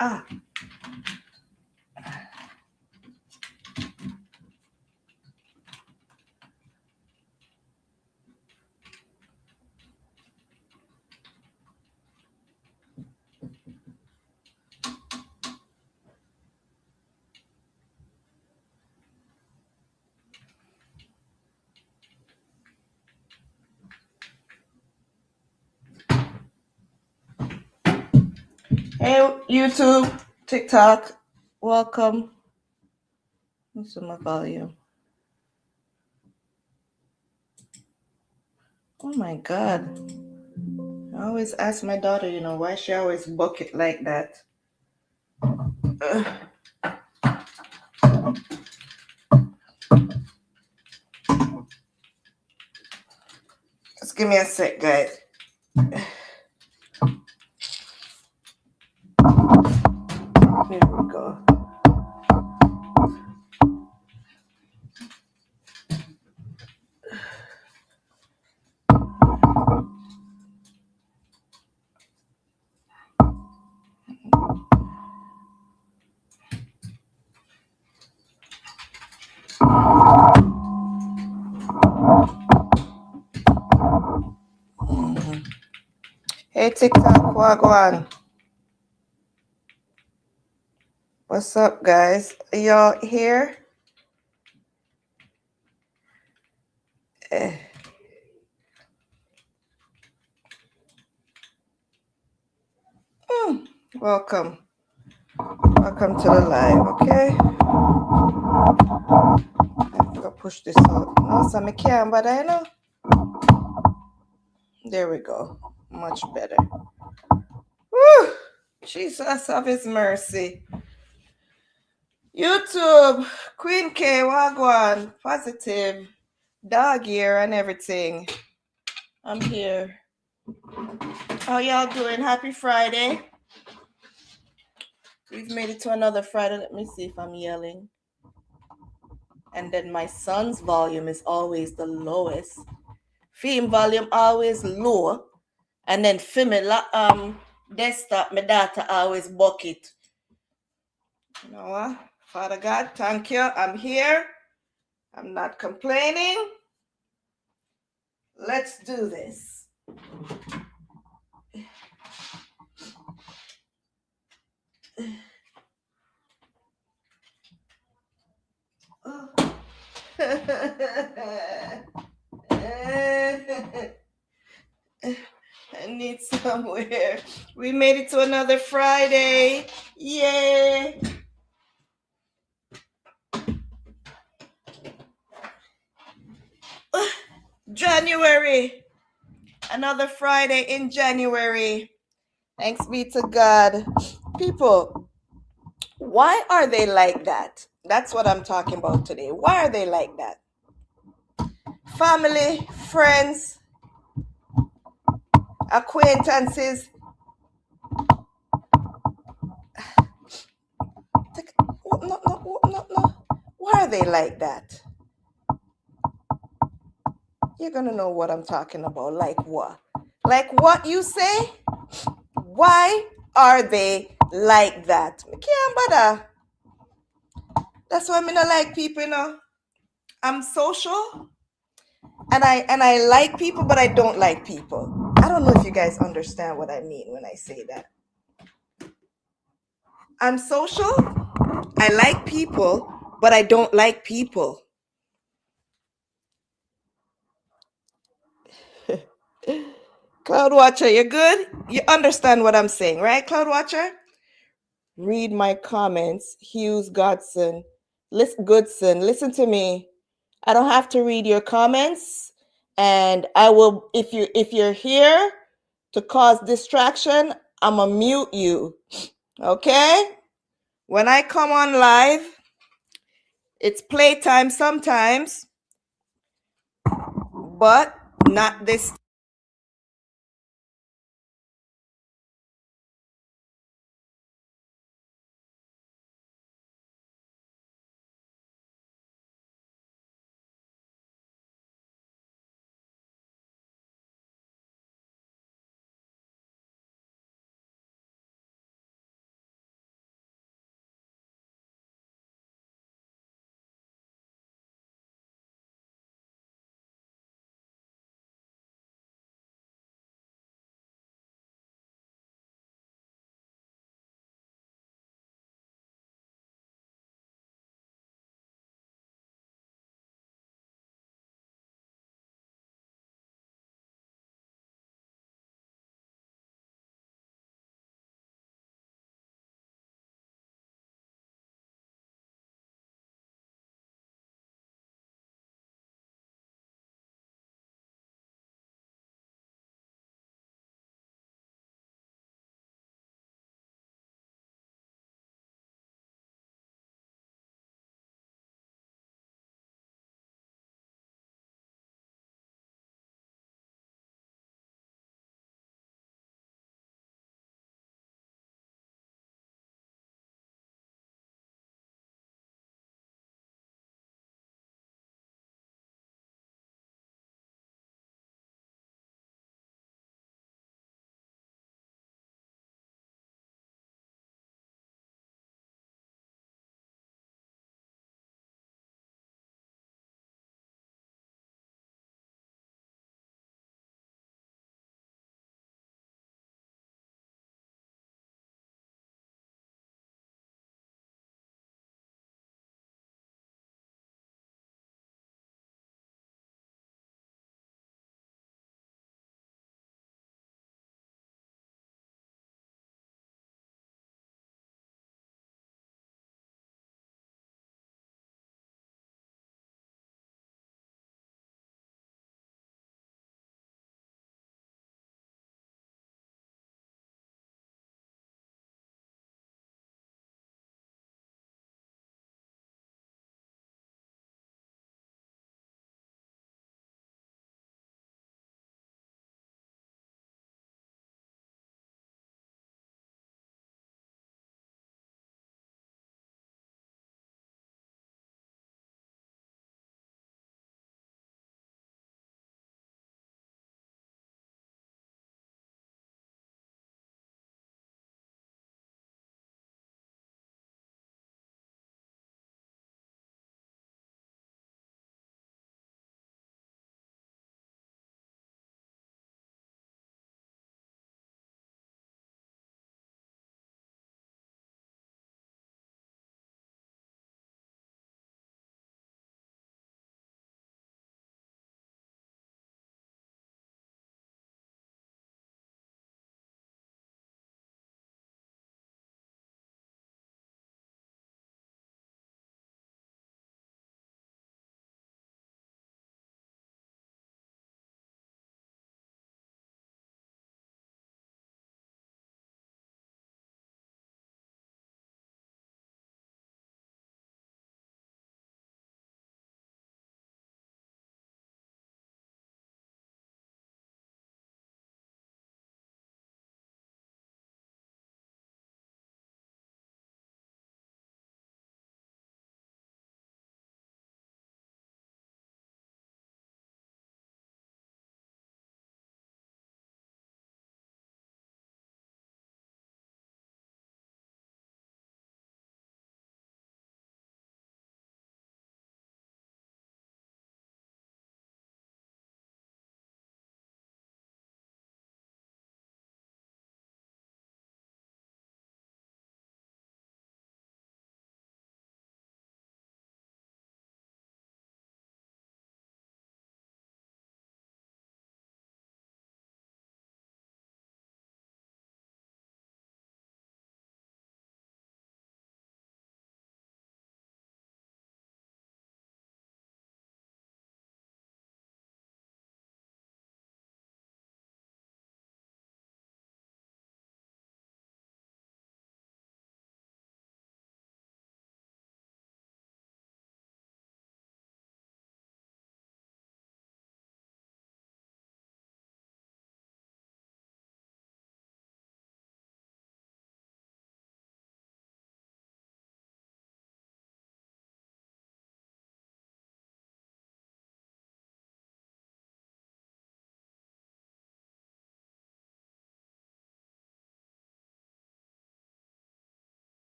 Ah. Hey, YouTube, TikTok, welcome. What's my volume? Oh my God. I always ask my daughter, why she always book it like that. Just give me a sec, guys. Here we go. Hey, TikTok, wagwan. What's up, guys? Are y'all here? Welcome. Welcome to the live, okay? I have to push this out. No, so I can't, but I know. There we go. Much better. Woo! Jesus of his mercy. YouTube, Queen K, wagwan, positive, dog ear and everything. I'm here. How y'all doing? Happy Friday. We've made it to another Friday. Let me see if I'm yelling. And then my son's volume is always the lowest. Film volume always low. And then film desktop, my data always bucket. You know what? Father God, thank you. I'm here. I'm not complaining. Let's do this. Oh. I need somewhere. We made it to another Friday. Yay! January. Another Friday in January. Thanks be to God. People, why are they like that? That's what I'm talking about today. Why are they like that? Family, friends, acquaintances. No. Why are they like that? You're going to know what I'm talking about. Like what? Like what you say? Why are they like that? I can't bother. That's why I don't like people, I'm social and I like people, but I don't like people. I don't know if you guys understand what I mean when I say that. I'm social, I like people, but I don't like people. Cloud Watcher, you good? You understand what I'm saying, right, Cloud Watcher? Read my comments. Hughes Godson. Goodson, listen to me. I don't have to read your comments. And I will, if you're here to cause distraction, I'ma mute you. Okay? When I come on live, it's playtime sometimes, but not this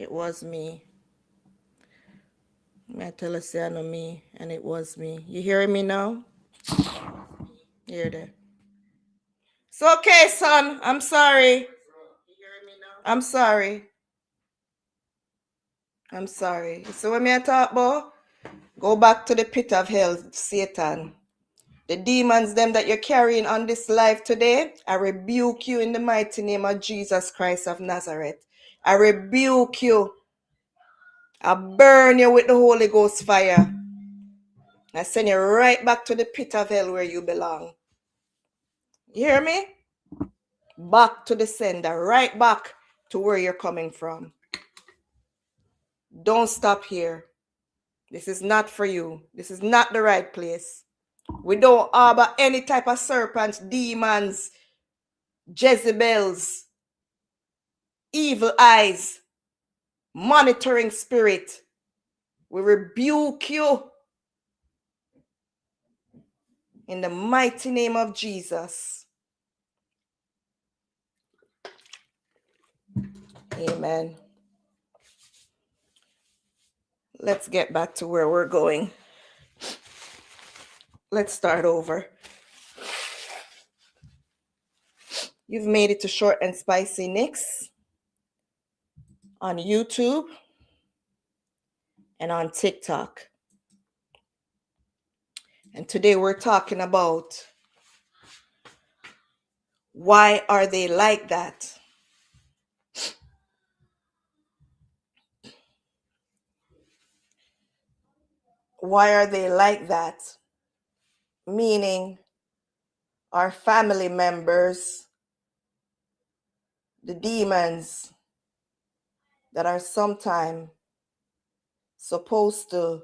It was me. I tell her say I know me, and it was me. You hearing me now? Hear that? It's okay, son. I'm sorry. I'm sorry. I'm sorry. So when me I talk about, go back to the pit of hell, Satan. The demons, them that you're carrying on this life today, I rebuke you in the mighty name of Jesus Christ of Nazareth. I rebuke you. I burn you with the Holy Ghost fire. I send you right back to the pit of hell where you belong. You hear me? Back to the sender, right back to where you're coming from. Don't stop here. This is not for you. This is not the right place. We don't harbor any type of serpents, demons, Jezebels, evil eyes, monitoring spirit. We rebuke you in the mighty name of Jesus. Amen. Let's get back to where we're going. Let's start over. You've made it to ShortnSpicy Nikks on YouTube and on TikTok. And today we're talking about why are they like that? Why are they like that? Meaning our family members, the demons that are sometimes supposed to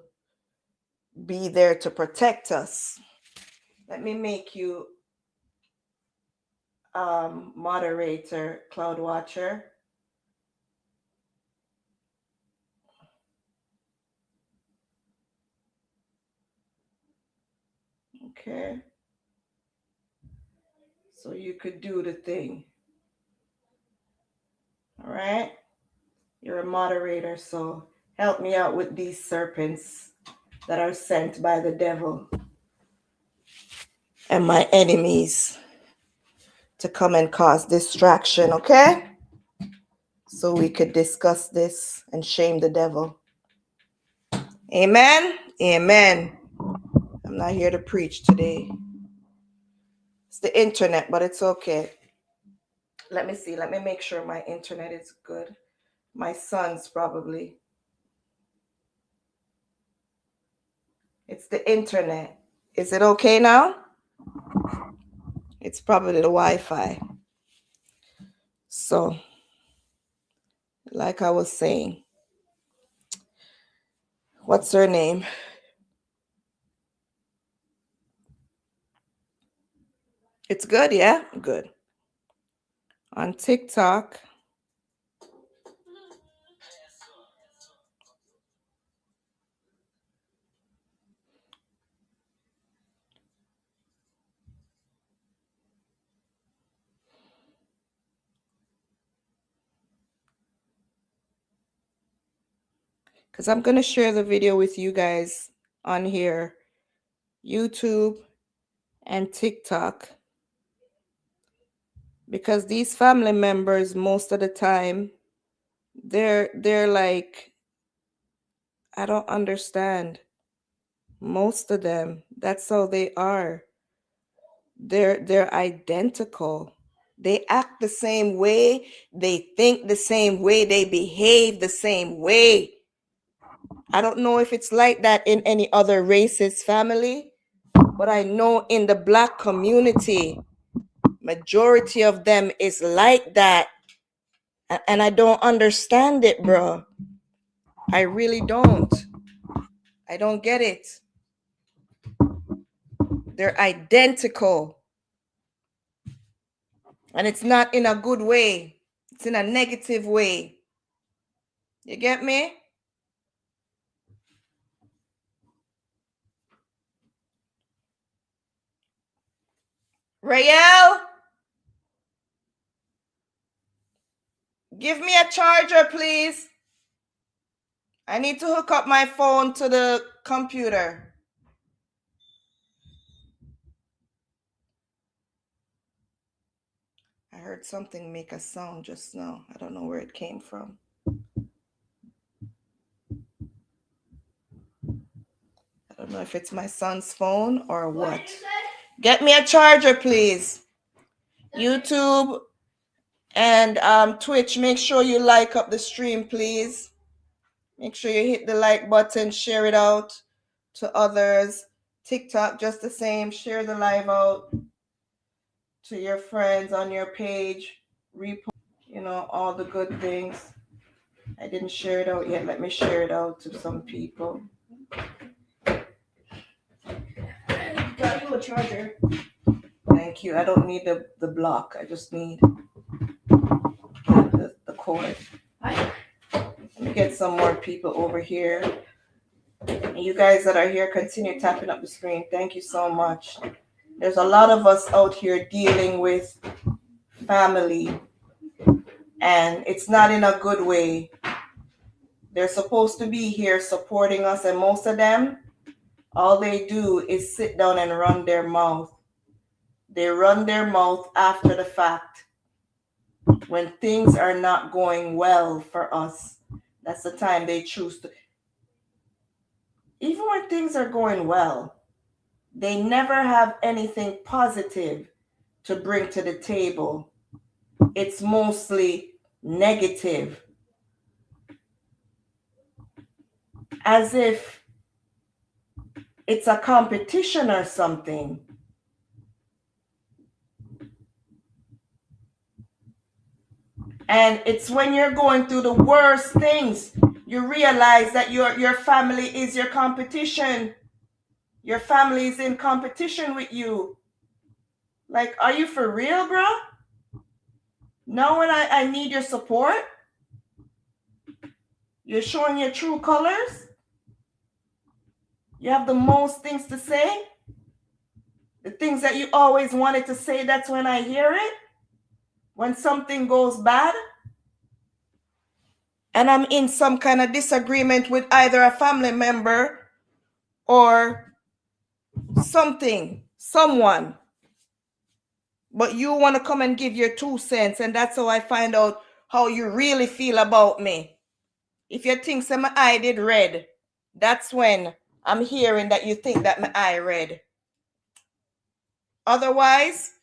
be there to protect us. Let me make you moderator, Cloud Watcher. Okay. So you could do the thing. All right. You're a moderator, so help me out with these serpents that are sent by the devil and my enemies to come and cause distraction, okay? So we could discuss this and shame the devil. Amen? Amen. I'm not here to preach today. It's the internet, but it's okay. Let me see. Let me make sure my internet is good. My son's probably. It's the internet. Is it okay now? It's probably the Wi-Fi. So, like I was saying, what's her name? It's good, yeah? Good. On TikTok, because I'm going to share the video with you guys on here, YouTube and TikTok, because these family members, most of the time, they're like, I don't understand. Most of them, that's how they are. They're identical. They act the same way, they think the same way, they behave the same way. I don't know if it's like that in any other racist family, but I know in the Black community, majority of them is like that. And I don't understand it, bro. I really don't. I don't get it. They're identical. And it's not in a good way. It's in a negative way. You get me? Rael, give me a charger, please. I need to hook up my phone to the computer. I heard something make a sound just now. I don't know where it came from. I don't know if it's my son's phone or what. Get me a charger, please. YouTube and Twitch, make sure you like up the stream, please. Make sure you hit the like button, share it out to others. TikTok, just the same. Share the live out to your friends on your page. Repost, all the good things. I didn't share it out yet. Let me share it out to some people. Got you a charger. Thank you. I don't need the block. I just need the cord. Let me get some more people over here. And you guys that are here, continue tapping up the screen. Thank you so much. There's a lot of us out here dealing with family, and it's not in a good way. They're supposed to be here supporting us, and most of them, all they do is sit down and run their mouth. They run their mouth after the fact. When things are not going well for us, that's the time they choose to. Even when things are going well, they never have anything positive to bring to the table. It's mostly negative. As if it's a competition or something. And it's when you're going through the worst things, you realize that your family is your competition. Your family is in competition with you. Like, are you for real, bro? Now when I need your support, you're showing your true colors. You have the most things to say. The things that you always wanted to say, that's when I hear it. When something goes bad, and I'm in some kind of disagreement with either a family member or someone, but you want to come and give your 2 cents, and that's how I find out how you really feel about me. If you think that my eye did red, that's when I'm hearing that you think that my eye red. Otherwise,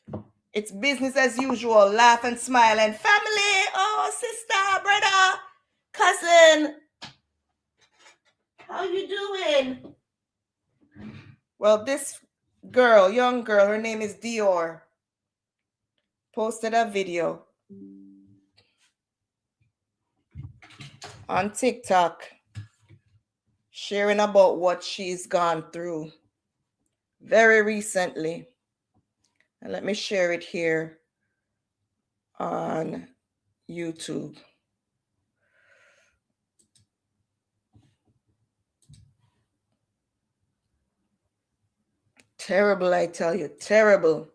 it's business as usual. Laugh and smile and family. Oh, sister, brother, cousin, how you doing? Well, this girl, young girl, her name is Dior, posted a video on TikTok sharing about what she's gone through very recently. And let me share it here on YouTube. Terrible, I tell you, terrible.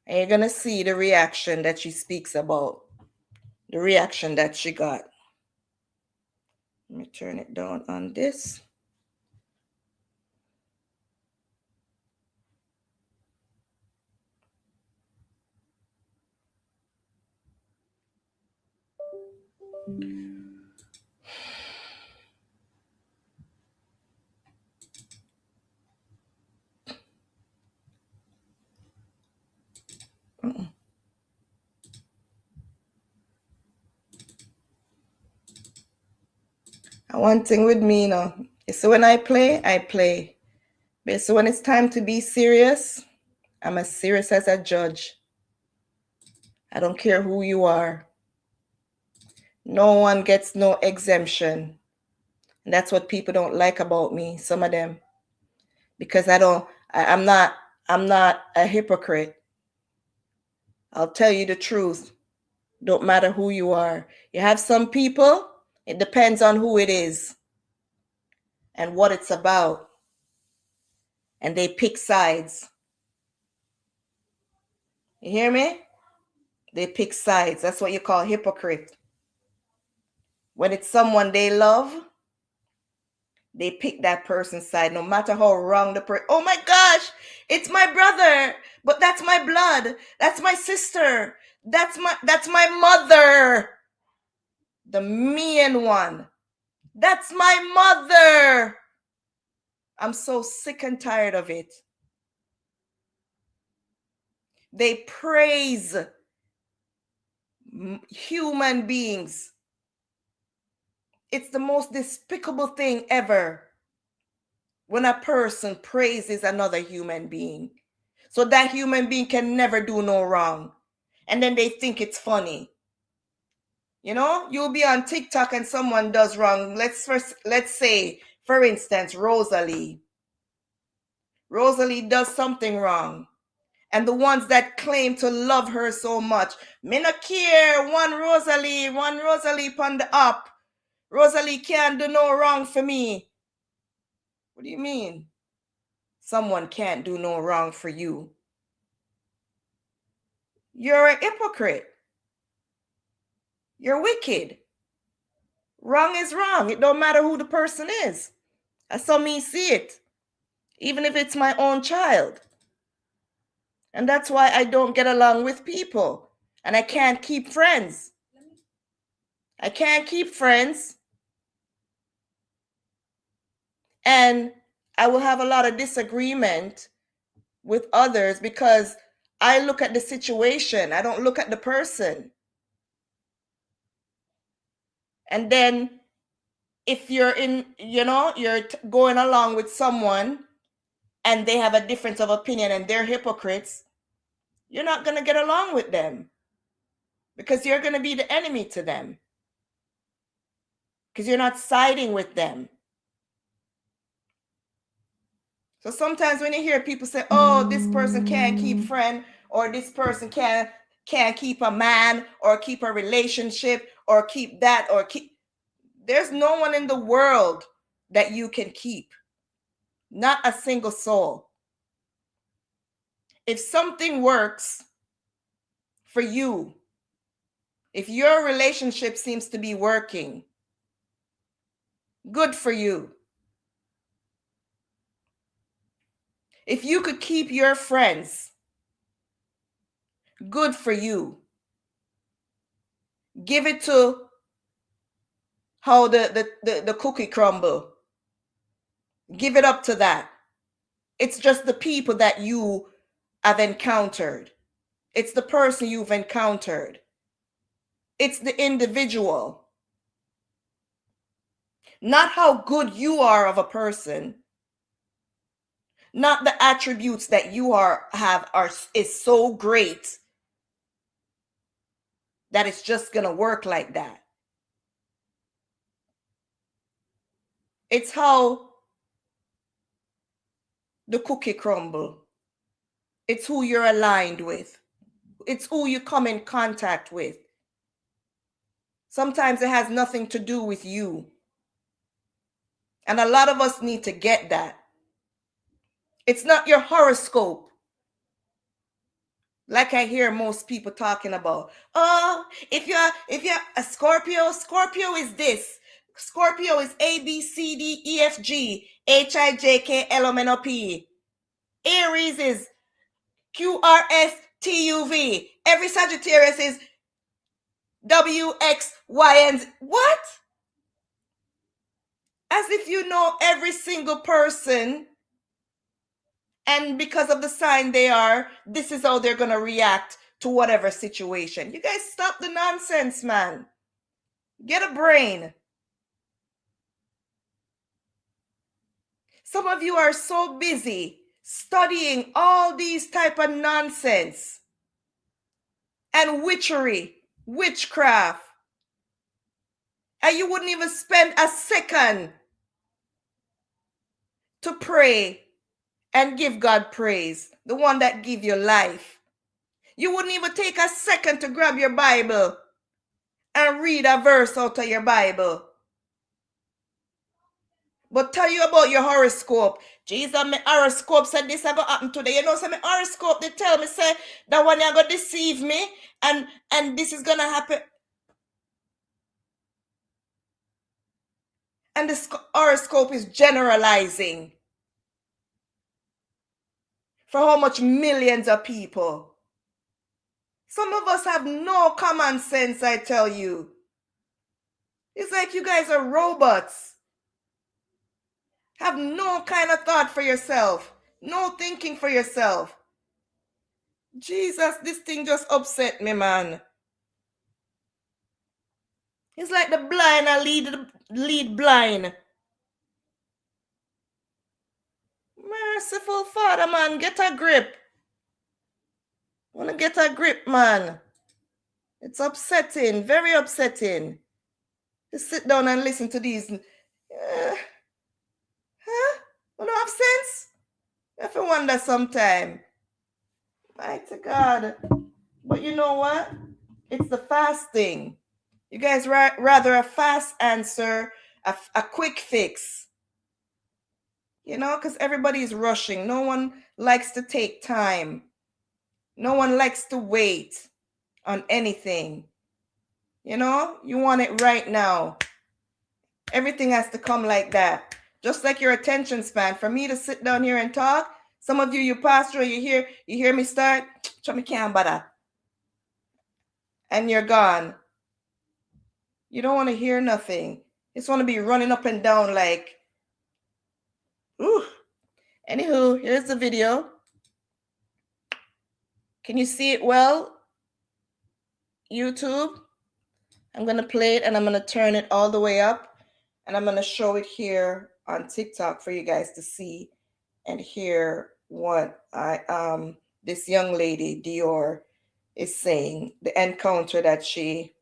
And you're going to see the reaction that she speaks about, the reaction that she got. Let me turn it down on this. One thing with me, so when I play. But so when it's time to be serious, I'm as serious as a judge. I don't care who you are. No one gets no exemption. And that's what people don't like about me, some of them. Because I'm not a hypocrite. I'll tell you the truth. Don't matter who you are. You have some people, it depends on who it is and what it's about. And they pick sides. You hear me? They pick sides. That's what you call hypocrite. When it's someone they love, They pick that person's side, no matter how wrong the person. Oh my gosh, it's my brother, but that's my blood. That's my sister. That's my mother. The mean one. That's my mother. I'm so sick and tired of it. They praise human beings. It's the most despicable thing ever when a person praises another human being. So that human being can never do no wrong. And then they think it's funny. You know, you'll be on TikTok and someone does wrong. Let's say, for instance, Rosalie. Rosalie does something wrong. And the ones that claim to love her so much, me no care, one Rosalie on the up. Rosalie can't do no wrong for me. What do you mean? Someone can't do no wrong for you. You're a hypocrite. You're wicked. Wrong is wrong. It don't matter who the person is. That's how me see it. Even if it's my own child. And that's why I don't get along with people. And I can't keep friends. I can't keep friends. And I will have a lot of disagreement with others because I look at the situation. I don't look at the person. And then if you're you're going along with someone and they have a difference of opinion and they're hypocrites, you're not going to get along with them because you're going to be the enemy to them because you're not siding with them. So sometimes when you hear people say, oh, this person can't keep friend, or this person can't keep a man or keep a relationship or keep that or keep, there's no one in the world that you can keep. Not a single soul. If something works for you, if your relationship seems to be working, good for you. If you could keep your friends, good for you. Give it to how the cookie crumble. Give it up to that. It's just the people that you have encountered. It's the person you've encountered. It's the individual. Not how good you are of a person. Not the attributes that you is so great that it's just going to work like that. It's how the cookie crumble. It's who you're aligned with. It's who you come in contact with. Sometimes it has nothing to do with you. And a lot of us need to get that. It's not your horoscope. Like I hear most people talking about. Oh, if you're a Scorpio is this. Scorpio is A, B, C, D, E, F, G, H, I, J, K, L, M, N, O, P. Aries is Q, R, S, T, U, V. Every Sagittarius is W, X, Y, and Z. What? As if you know every single person, and because of the sign they are, this is how they're going to react to whatever situation. You guys stop the nonsense, man. Get a brain. Some of you are so busy studying all these type of nonsense and witchery, witchcraft, and you wouldn't even spend a second to pray and give God praise, the one that give you life. You wouldn't even take a second to grab your Bible and read a verse out of your Bible. But tell you about your horoscope. Jesus, my horoscope said this is going to happen today. You know, so my horoscope, they tell me, say, that one you're going to deceive me and this is going to happen. And the horoscope is generalizing for how much millions of people. Some of us have no common sense, I tell you. It's like you guys are robots. Have no kind of thought for yourself. No thinking for yourself. Jesus, this thing just upset me, man. It's like the blind are lead blind. Merciful Father, man, get a grip. Wanna get a grip, man. It's upsetting, very upsetting. Just sit down and listen to these. Huh? You don't have sense? You have to wonder sometime. Mighty God. But you know what? It's the fasting. You guys rather a fast answer, a quick fix. You know, because everybody's rushing. No one likes to take time. No one likes to wait on anything. You know, you want it right now. Everything has to come like that. Just like your attention span. For me to sit down here and talk, some of you pastor, you hear me start, me can't bother. And you're gone. You don't want to hear nothing. You just want to be running up and down like, ooh. Anywho, here's the video. Can you see it well? YouTube? I'm going to play it and I'm going to turn it all the way up. And I'm going to show it here on TikTok for you guys to see and hear what this young lady, Dior, is saying. The encounter that she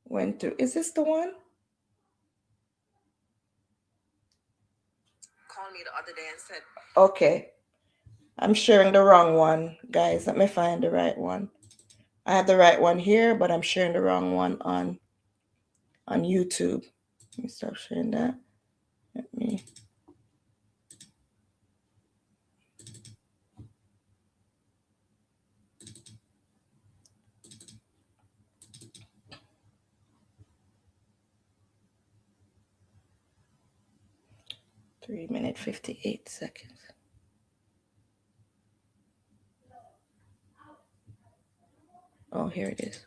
went through. Is this the one? Called me the other day and said, okay. I'm sharing the wrong one, guys. Let me find the right one. I have the right one here, but I'm sharing the wrong one on YouTube. Let me stop sharing that. Let me. Three minute 58 seconds. Oh, here it is.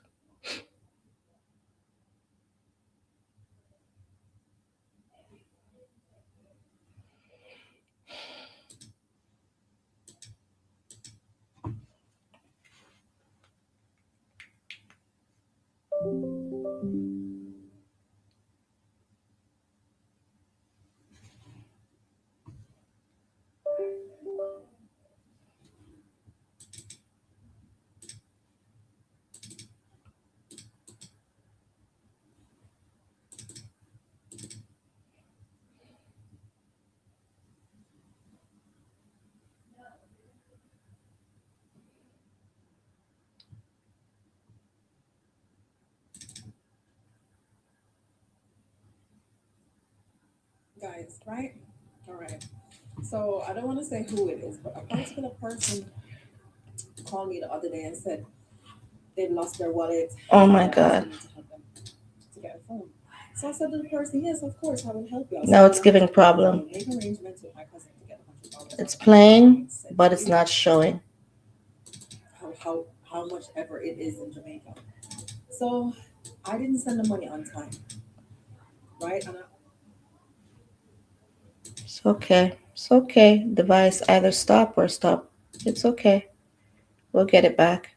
Guys, right? All right. So I don't want to say who it is, but a particular person called me the other day and said they'd lost their wallet. Oh my God. To get a phone. So I said to the person, yes, of course, I will help you. Now it's giving problem. Make arrangements with my cousin to get $100. It's playing, but it's not showing. How much ever it is in Jamaica. So I didn't send the money on time. Right? And it's okay. It's okay. Device either stop or stop. It's okay. We'll get it back.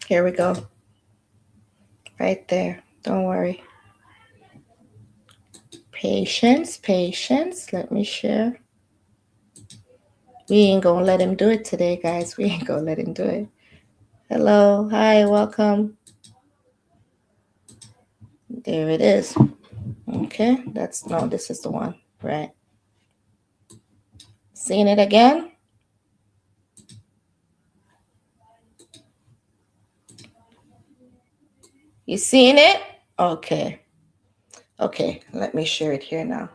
Here we go. Right there. Don't worry. Patience, patience. Let me share. We ain't gonna let him do it today, guys. We ain't gonna let him do it. Hello. Hi. Welcome. There it is. Okay. This is the one. Right. Seeing it again? You seeing it? Okay. Okay. Let me share it here now.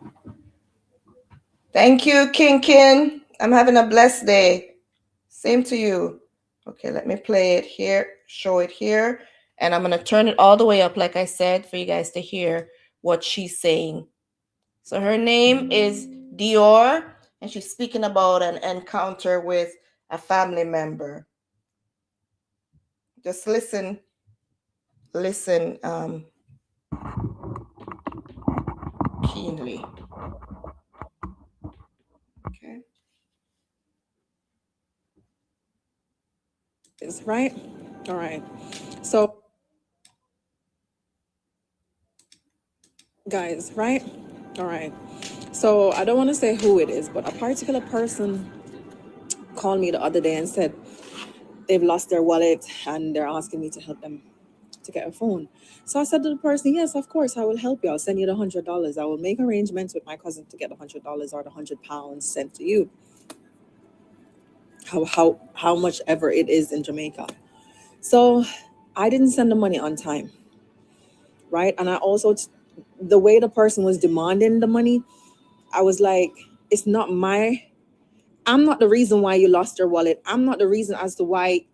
Thank you, Kin. I'm having a blessed day. Same to you. Okay, let me play it here. show it here. And I'm going to turn it all the way up, like I said, for you guys to hear what she's saying. So her name is Dior, and she's speaking about an encounter with a family member. Just listen, keenly. Okay. Is right? All right. So, guys, right? All right. So, I don't want to say who it is, but a particular person called me the other day and said they've lost their wallet and they're asking me to help them to get a phone. So I said to the person, yes, of course, I will help you. I'll send you the $100. I will make arrangements with my cousin to get the $100 or the £100 sent to you. How much ever it is in Jamaica. So I didn't send the money on time, right? And I also, the way the person was demanding the money, I was like, it's not I'm not the reason why you lost your wallet. I'm not the reason as to why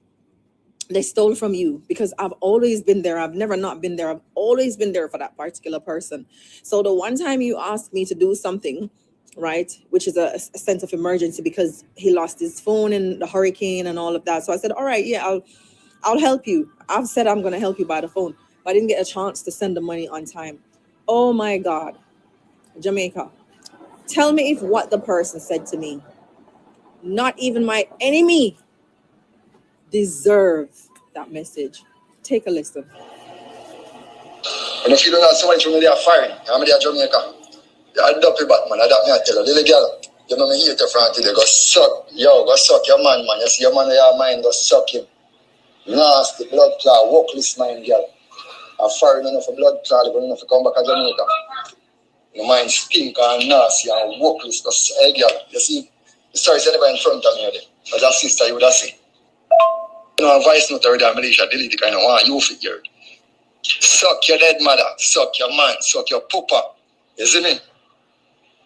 they stole from you, because I've always been there. I've never not been there. I've always been there for that particular person. So the one time you asked me to do something, right, which is a sense of emergency because he lost his phone in the hurricane and all of that. So I said, all right, yeah, I'll help you. I've said I'm going to help you by the phone, but I didn't get a chance to send the money on time. Oh my God, Jamaica. Tell me if what the person said to me, not even my enemy, deserve that message. Take a listen. And if you don't have somebody from there foreign, I'm there Jamaica. I adopt a Batman, adopt me, I tell her, little girl, you know me hate your front today, go suck your man, man. You see your man in your mind, go suck him. Nasty blood clot, workless mind, girl. A foreign enough for blood clot, but enough to come back to Jamaica. Your mind stink and nasty and workless, go hey girl, you see, the story said never in front of me, as a sister, you would have seen. You know, a voice note already, Malaysia, delete the kind of one you figured. Suck your dead mother, suck your man, suck your papa. You see me?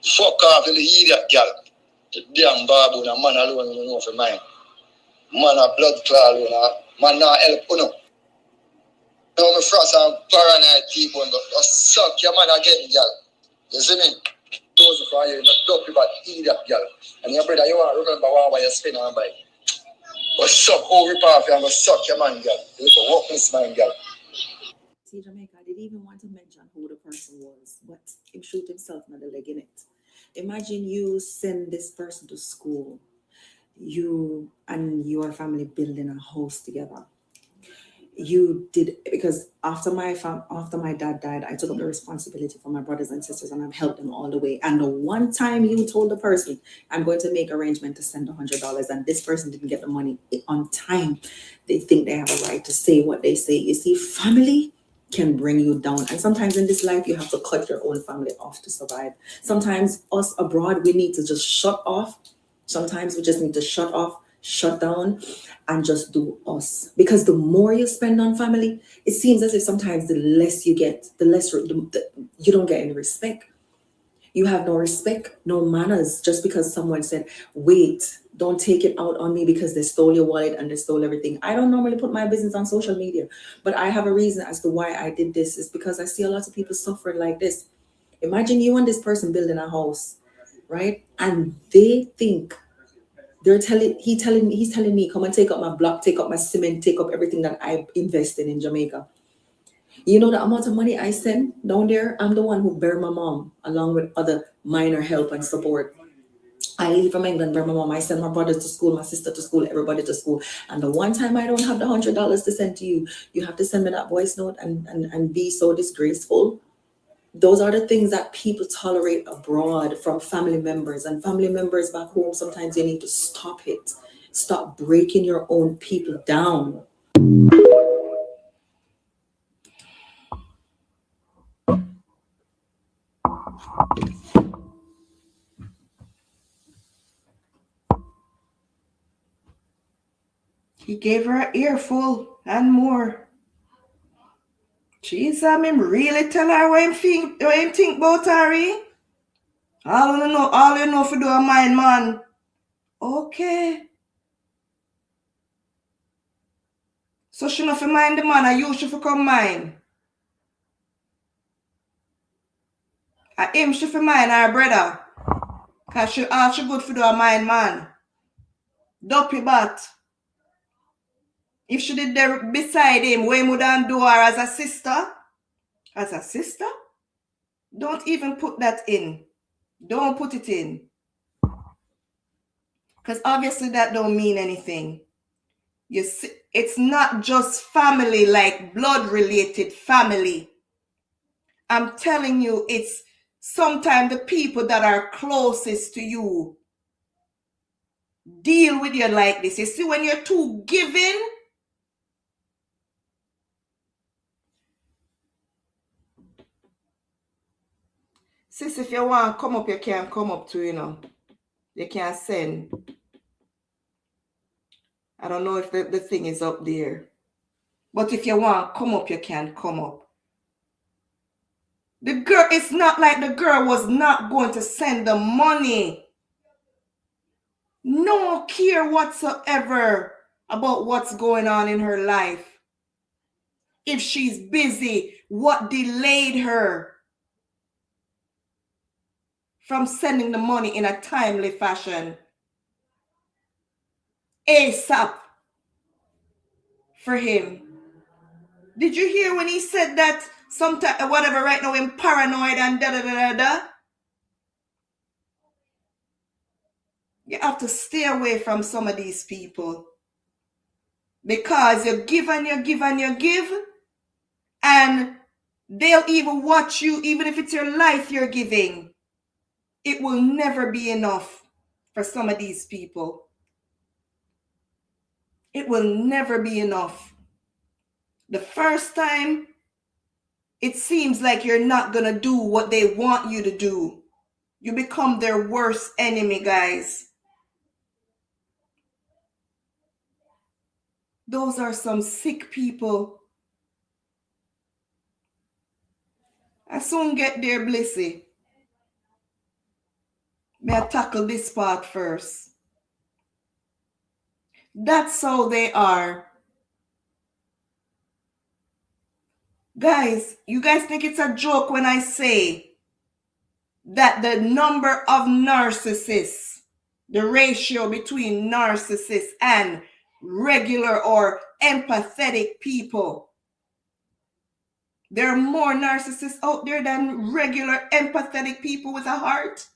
Fuck off, little idiot girl. The damn baboon, a man alone, you know for mine. Man a blood clot, you know. Man not help, you know. You know, me frost and paranoid people, and go suck your man again, girl. You see me? Those for you, you know, dopey bad idiot girl. And your brother, you want to remember why you spin on by. Go suck who rip off you and go suck your man, girl. You go walk this man, girl. See, Jamaica, I didn't even want to mention who the person was, but he shoot himself in the leg in it. Imagine you send this person to school, you and your family building a house together. You did, because after my dad died, I took up the responsibility for my brothers and sisters, and I've helped them all the way. And the one time you told the person, I'm going to make arrangement to send $100, and this person didn't get the money on time, they think they have a right to say what they say. You see, family can bring you down, and sometimes in this life you have to cut your own family off to survive. Sometimes us abroad, we need to just shut off. Sometimes we just need to shut off, shut down, and just do us. Because the more you spend on family, it seems as if sometimes the less you get, you don't get any respect. You have no respect, no manners, just because someone said, wait, don't take it out on me because they stole your wallet and they stole everything. I don't normally put my business on social media, but I have a reason as to why I did this. Is because I see a lot of people suffering like this. Imagine you and this person building a house, right? And they think he's telling me, come and take up my block, take up my cement, take up everything that I invested in Jamaica. You know the amount of money I send down there? I'm the one who bury my mom along with other minor help and support. I leave from England, bury my mom. I send my brothers to school, my sister to school, everybody to school. And the one time I don't have the $100 to send to you, you have to send me that voice note and be so disgraceful. Those are the things that people tolerate abroad from family members, and family members back home. Sometimes you need to stop it. Stop breaking your own people down. He gave her an earful and more. Jeez, I mean, really tell her what him think about her. All you know for do a mind, man. Okay. So she not fi mind the man, and you should come mind. And him she fi mind her brother. Cause she good for do a mind man. Dopey bat. If she did there beside him, we wouldn't do her as a sister. As a sister? Don't even put that in. Don't put it in. Because obviously that don't mean anything. You see, it's not just family, like blood-related family. I'm telling you, it's sometimes the people that are closest to you deal with you like this. You see, when you're too giving, sis, if you want to come up, you can come up too, you know. You can send. I don't know if the thing is up there. But if you want to come up, you can come up. The girl, it's not like the girl was not going to send the money. No care whatsoever about what's going on in her life. If she's busy, what delayed her from sending the money in a timely fashion? ASAP for him. Did you hear when he said that sometime, whatever, right now I'm paranoid and da-da-da-da-da? You have to stay away from some of these people. Because you give and you give and you give, and they'll even watch you, even if it's your life you're giving. It will never be enough for some of these people. It will never be enough. The first time, it seems like you're not going to do what they want you to do. You become their worst enemy, guys. Those are some sick people. I soon get there, Blissy. May I tackle this part first? That's how they are. Guys, you guys think it's a joke when I say that the number of narcissists, the ratio between narcissists and regular or empathetic people, there are more narcissists out there than regular empathetic people with a heart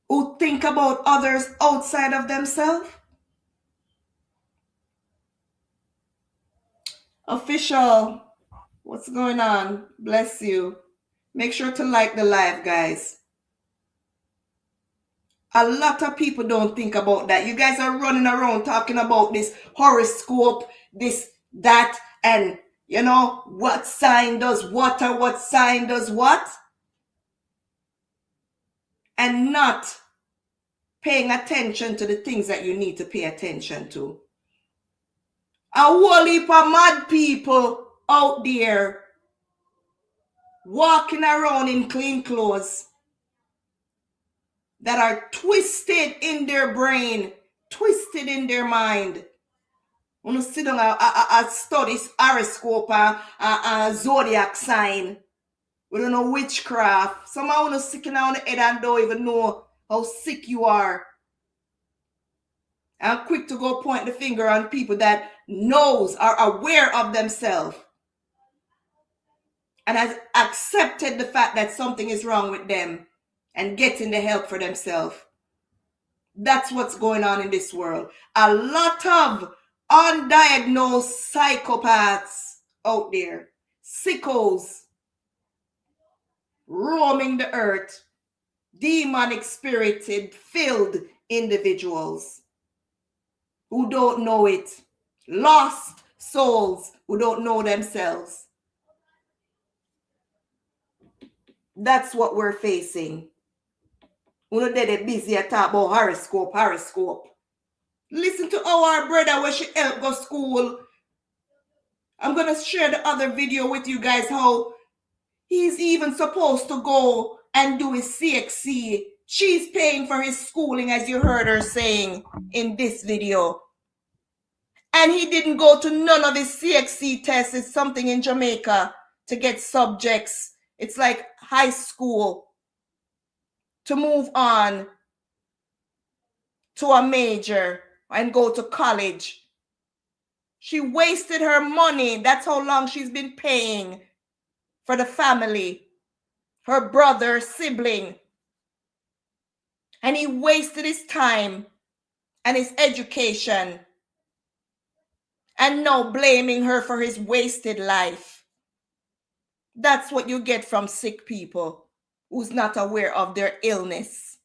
who think about others outside of themselves. Official, what's going on? Bless you. Make sure to like the live, guys. A lot of people don't think about that. You guys are running around talking about this horoscope, this, that, and you know, what sign does what or what sign does what. And not paying attention to the things that you need to pay attention to. A whole heap of mad people out there walking around in clean clothes that are twisted in their brain, twisted in their mind. When you sit down and study horoscope and zodiac sign, we don't know witchcraft. Somehow when you sick on the head and don't even know how sick you are. And quick to go point the finger on people that knows, are aware of themselves, and has accepted the fact that something is wrong with them and getting the help for themselves. That's what's going on in this world. A lot of undiagnosed psychopaths out there, sickos, roaming the earth, demonic spirited, filled individuals who don't know it, lost souls who don't know themselves. That's what we're facing. We're not busy at talk about horoscope. Listen to our brother where she helped go school. I'm going to share the other video with you guys how he's even supposed to go and do his CXC. She's paying for his schooling, as you heard her saying in this video. And he didn't go to none of his CXC tests. It's something in Jamaica to get subjects. It's like high school to move on to a major and go to college. She wasted her money. That's how long she's been paying for the family, her brother, sibling. And he wasted his time and his education. And now blaming her for his wasted life. That's what you get from sick people who's not aware of their illness.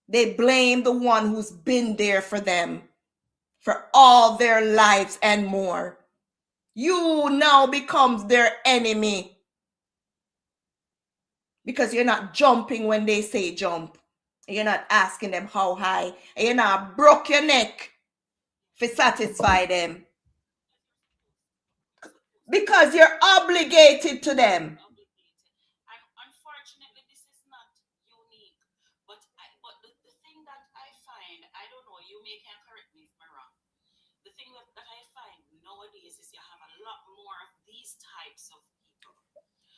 They blame the one who's been there for them for all their lives and more. You now becomes their enemy because you're not jumping when they say jump. You're not asking them how high. And you're not broke your neck to satisfy them. Because you're obligated to them. And unfortunately, this is not unique. But the thing that I find, I don't know, you may can correct me if I'm wrong. The thing that I find nowadays is you have a lot more of these types of people.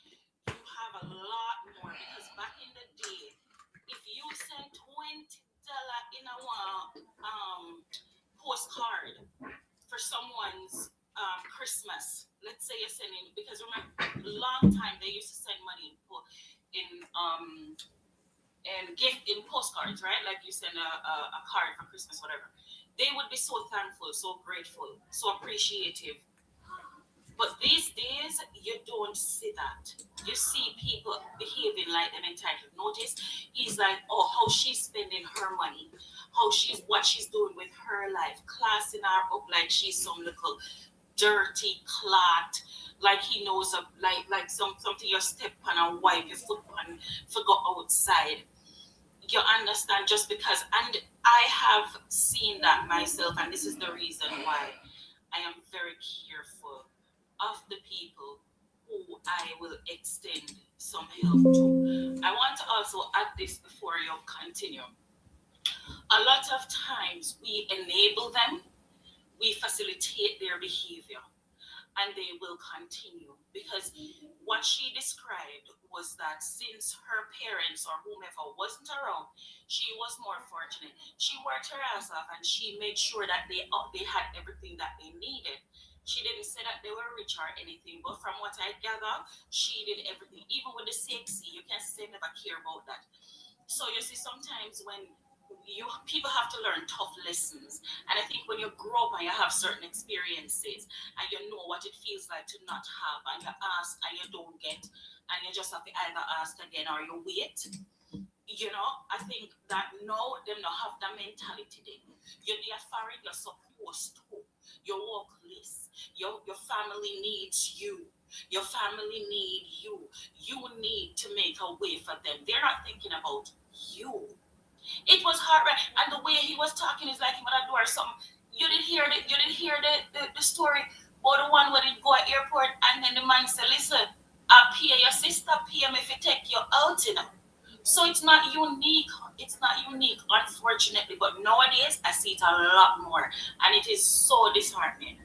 You have a lot more because back in the day, if you send $20 in a postcard for someone's Christmas, let's say you're sending, because remember, a long time they used to send money in postcards, right? Like you send a card for Christmas, whatever. They would be so thankful, so grateful, so appreciative. But these days, you don't see that. You see people behaving like them entitled. Notice he's like, oh, how she's spending her money, what she's doing with her life, classing her up like she's some little dirty clot, like he knows of, like something you step on and wipe your foot on for go outside. You understand? Just because, and I have seen that myself, and this is the reason why I am very careful of the people who I will extend some help to. I want to also add this before you continue. A lot of times we enable them, we facilitate their behavior, and they will continue. Because what she described was that since her parents or whomever wasn't around, she was more fortunate. She worked her ass off and she made sure that they had everything that they needed. She didn't say that they were rich or anything, but from what I gather, she did everything. Even with the sexy, you can't say never care about that. So you see, sometimes when people have to learn tough lessons, and I think when you grow up and you have certain experiences and you know what it feels like to not have, and you ask and you don't get, and you just have to either ask again or you wait. You know, I think that now them not have that mentality then. You're foreign, you're supposed to. You walk less. Your family needs you. Your family need you. You need to make a way for them. They're not thinking about you. It was hard, right? And the way he was talking is like he would do or something. You didn't hear the story about the one where they go at airport and then the man said, listen, I'll pay your sister, pay me if you take you out, you know. So it's not unique. It's not unique, unfortunately. But nowadays, I see it a lot more. And it is so disheartening.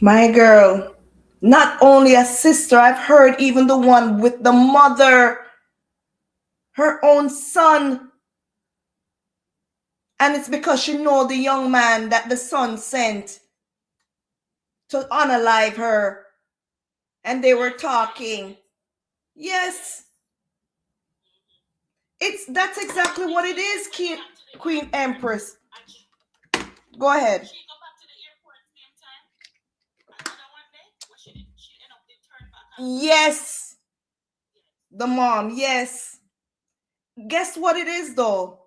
My girl, not only a sister, I've heard even the one with the mother, her own son. And it's because she know the young man that the son sent to unalive her. And they were talking. Yes. That's exactly what it is, Queen Empress. Go ahead. She go back to the airport same time. Another one day, where she end up they turn back. Yes. The mom, yes. Guess what it is though?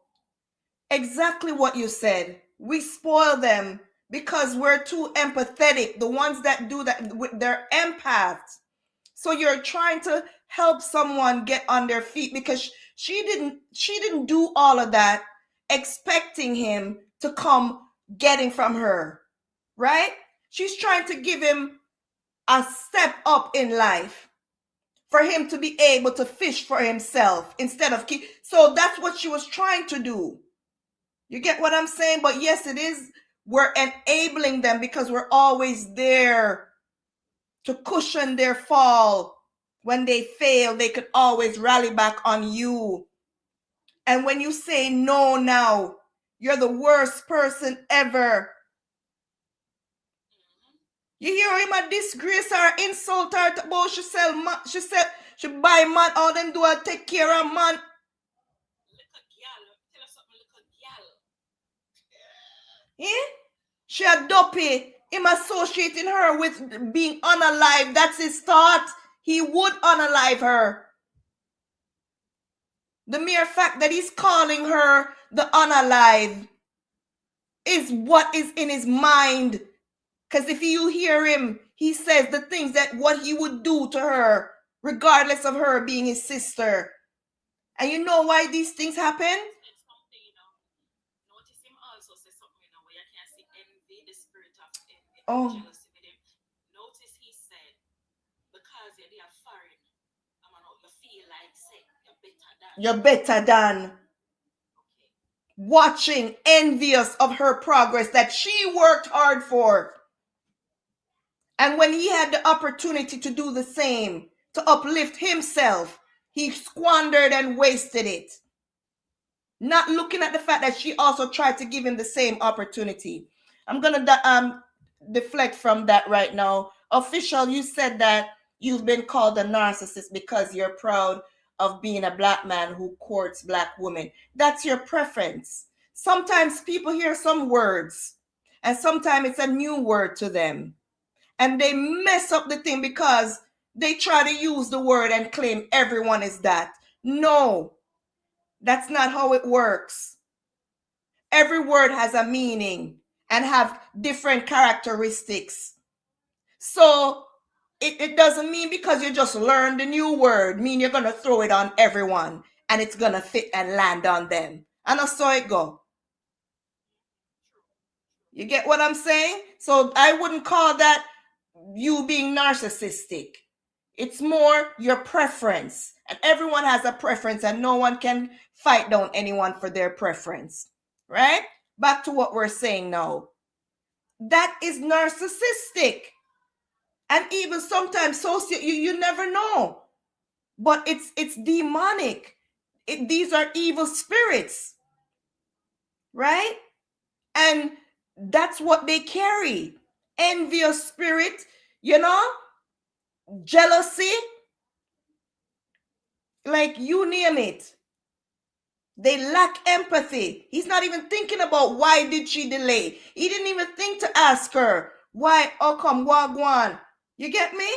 Exactly what you said. We spoil them because we're too empathetic. The ones that do that, they're empaths. So you're trying to help someone get on their feet because she didn't do all of that expecting him to come getting from her, right? She's trying to give him a step up in life for him to be able to fish for himself instead of so that's what she was trying to do. You get what I'm saying? But yes, it is we're enabling them because we're always there to cushion their fall. When they fail, they could always rally back on you. And when you say no now, you're the worst person ever. You hear him a disgrace her, insult her about she sell man, she said she buy man, all them do are take care of man. Yeah? She a dopey. Him associating her with being unalive. That's his thought. He would unalive her. The mere fact that he's calling her the unalive is what is in his mind. Because if you hear him, he says the things that what he would do to her, regardless of her being his sister. And you know why these things happen? Notice him also say something where you can see envy, the spirit of envy, jealousy with him. Notice he said, because you're foreign, you feel like say you're better than. You're better than. Okay. Watching, envious of her progress that she worked hard for. And when he had the opportunity to do the same, to uplift himself, he squandered and wasted it. Not looking at the fact that she also tried to give him the same opportunity. I'm going to deflect from that right now. Official, you said that you've been called a narcissist because you're proud of being a black man who courts black women. That's your preference. Sometimes people hear some words, and sometimes it's a new word to them. And they mess up the thing because they try to use the word and claim everyone is that. No, that's not how it works. Every word has a meaning and have different characteristics. So it doesn't mean because you just learned a new word, mean you're going to throw it on everyone and it's going to fit and land on them. And that's how it go. You get what I'm saying? So I wouldn't call that you being narcissistic. It's more your preference. And everyone has a preference and no one can fight down anyone for their preference. Right? Back to what we're saying now. That is narcissistic. And even sometimes you never know. But it's demonic. These are evil spirits. Right? And that's what they carry. Envious spirit, jealousy, like you name it. They lack empathy. He's not even thinking about why did she delay. He didn't even think to ask her why. Oh, come wagwan. You get me?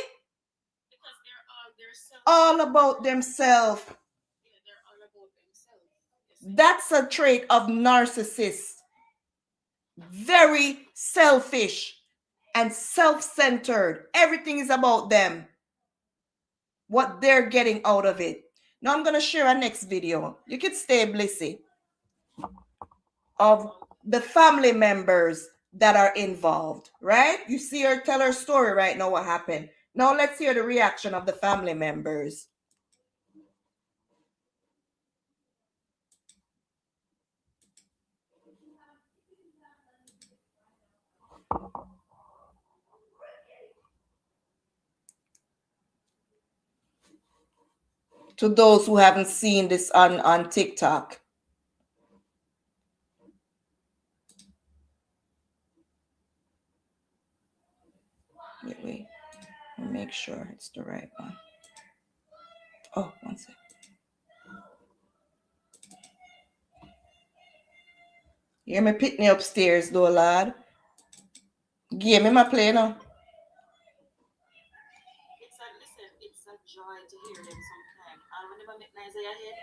Because they're all about themselves. Yeah, they're all about themselves. That's a trait of narcissists. Very selfish and self-centered. Everything is about them. What they're getting out of it. Now I'm going to share a next video. You can stay blissy. Of the family members that are involved, right? You see her tell her story right now, what happened. Now let's hear the reaction of the family members. To those who haven't seen this on TikTok. Wait. Make sure it's the right one. Oh, one second. You hear me pick me upstairs though, lad? Give me my play now. It's a joy to hear them sometimes. I never make noise in your head.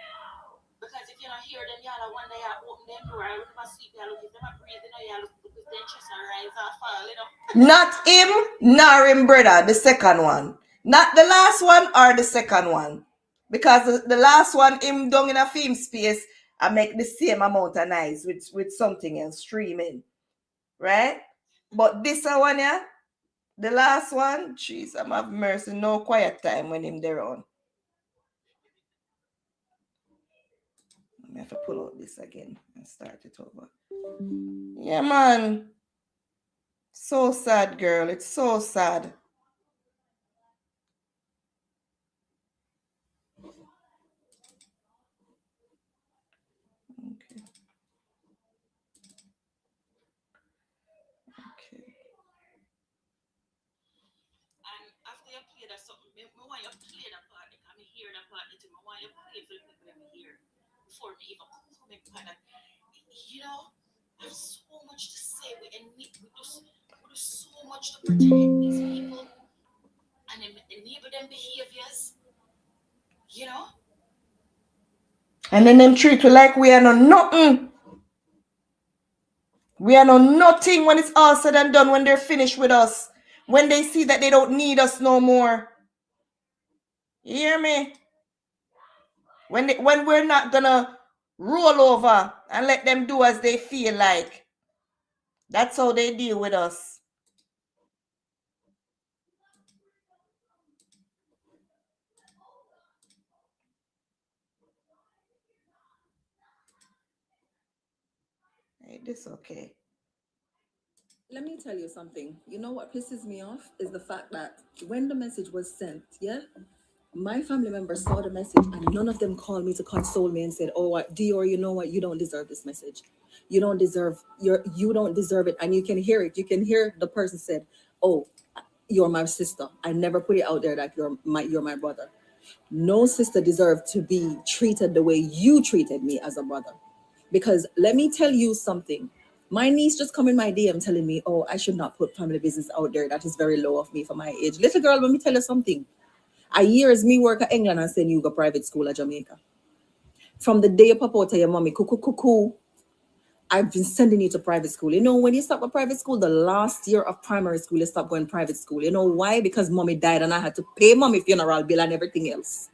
Because if you don't hear them, y'all one day you open them door, I never sleep, you look, if them are breathing, you look because their chest and rise or fall, Not him, nor him brother, the second one. Not the last one or the second one. Because the last one, him down in a film space, I make the same amount of noise with something else streaming. Right? But this one, yeah, the last one, jeez, I'm have mercy, no quiet time when him there on. I have to pull out this again and start it over. Yeah, man. So sad, girl. It's so sad. Okay. Okay. And after you play that something, me want you play that part. I me hear that part. I want you play for the people that me hear before me even come in part. You know, I have so much to say. We do so much to protect these people and enable them behaviors. You know. And then them treat we like we are no nothing. We are no nothing when it's all said and done, when they're finished with us. When they see that they don't need us no more. You hear me? When we're not gonna roll over and let them do as they feel like. That's how they deal with us. Hey, this okay. Let me tell you something. You know what pisses me off is the fact that when the message was sent, yeah, my family members saw the message and none of them called me to console me and said, "Oh, what, Dior, you know what? You don't deserve this message. You don't deserve you don't deserve it." And you can hear it. You can hear the person said, "Oh, you're my sister. I never put it out there that you're my brother." No sister deserved to be treated the way you treated me as a brother. Because let me tell you something. My niece just come in my DM telling me, "Oh, I should not put family business out there. That is very low of me for my age." Little girl, let me tell you something. A year as me work at England and send you go private school at Jamaica. From the day you pop out to your mommy, cuckoo, cuckoo, I've been sending you to private school. You know, when you stop at private school, the last year of primary school, you stop going private school. You know why? Because mommy died and I had to pay mommy funeral bill and everything else.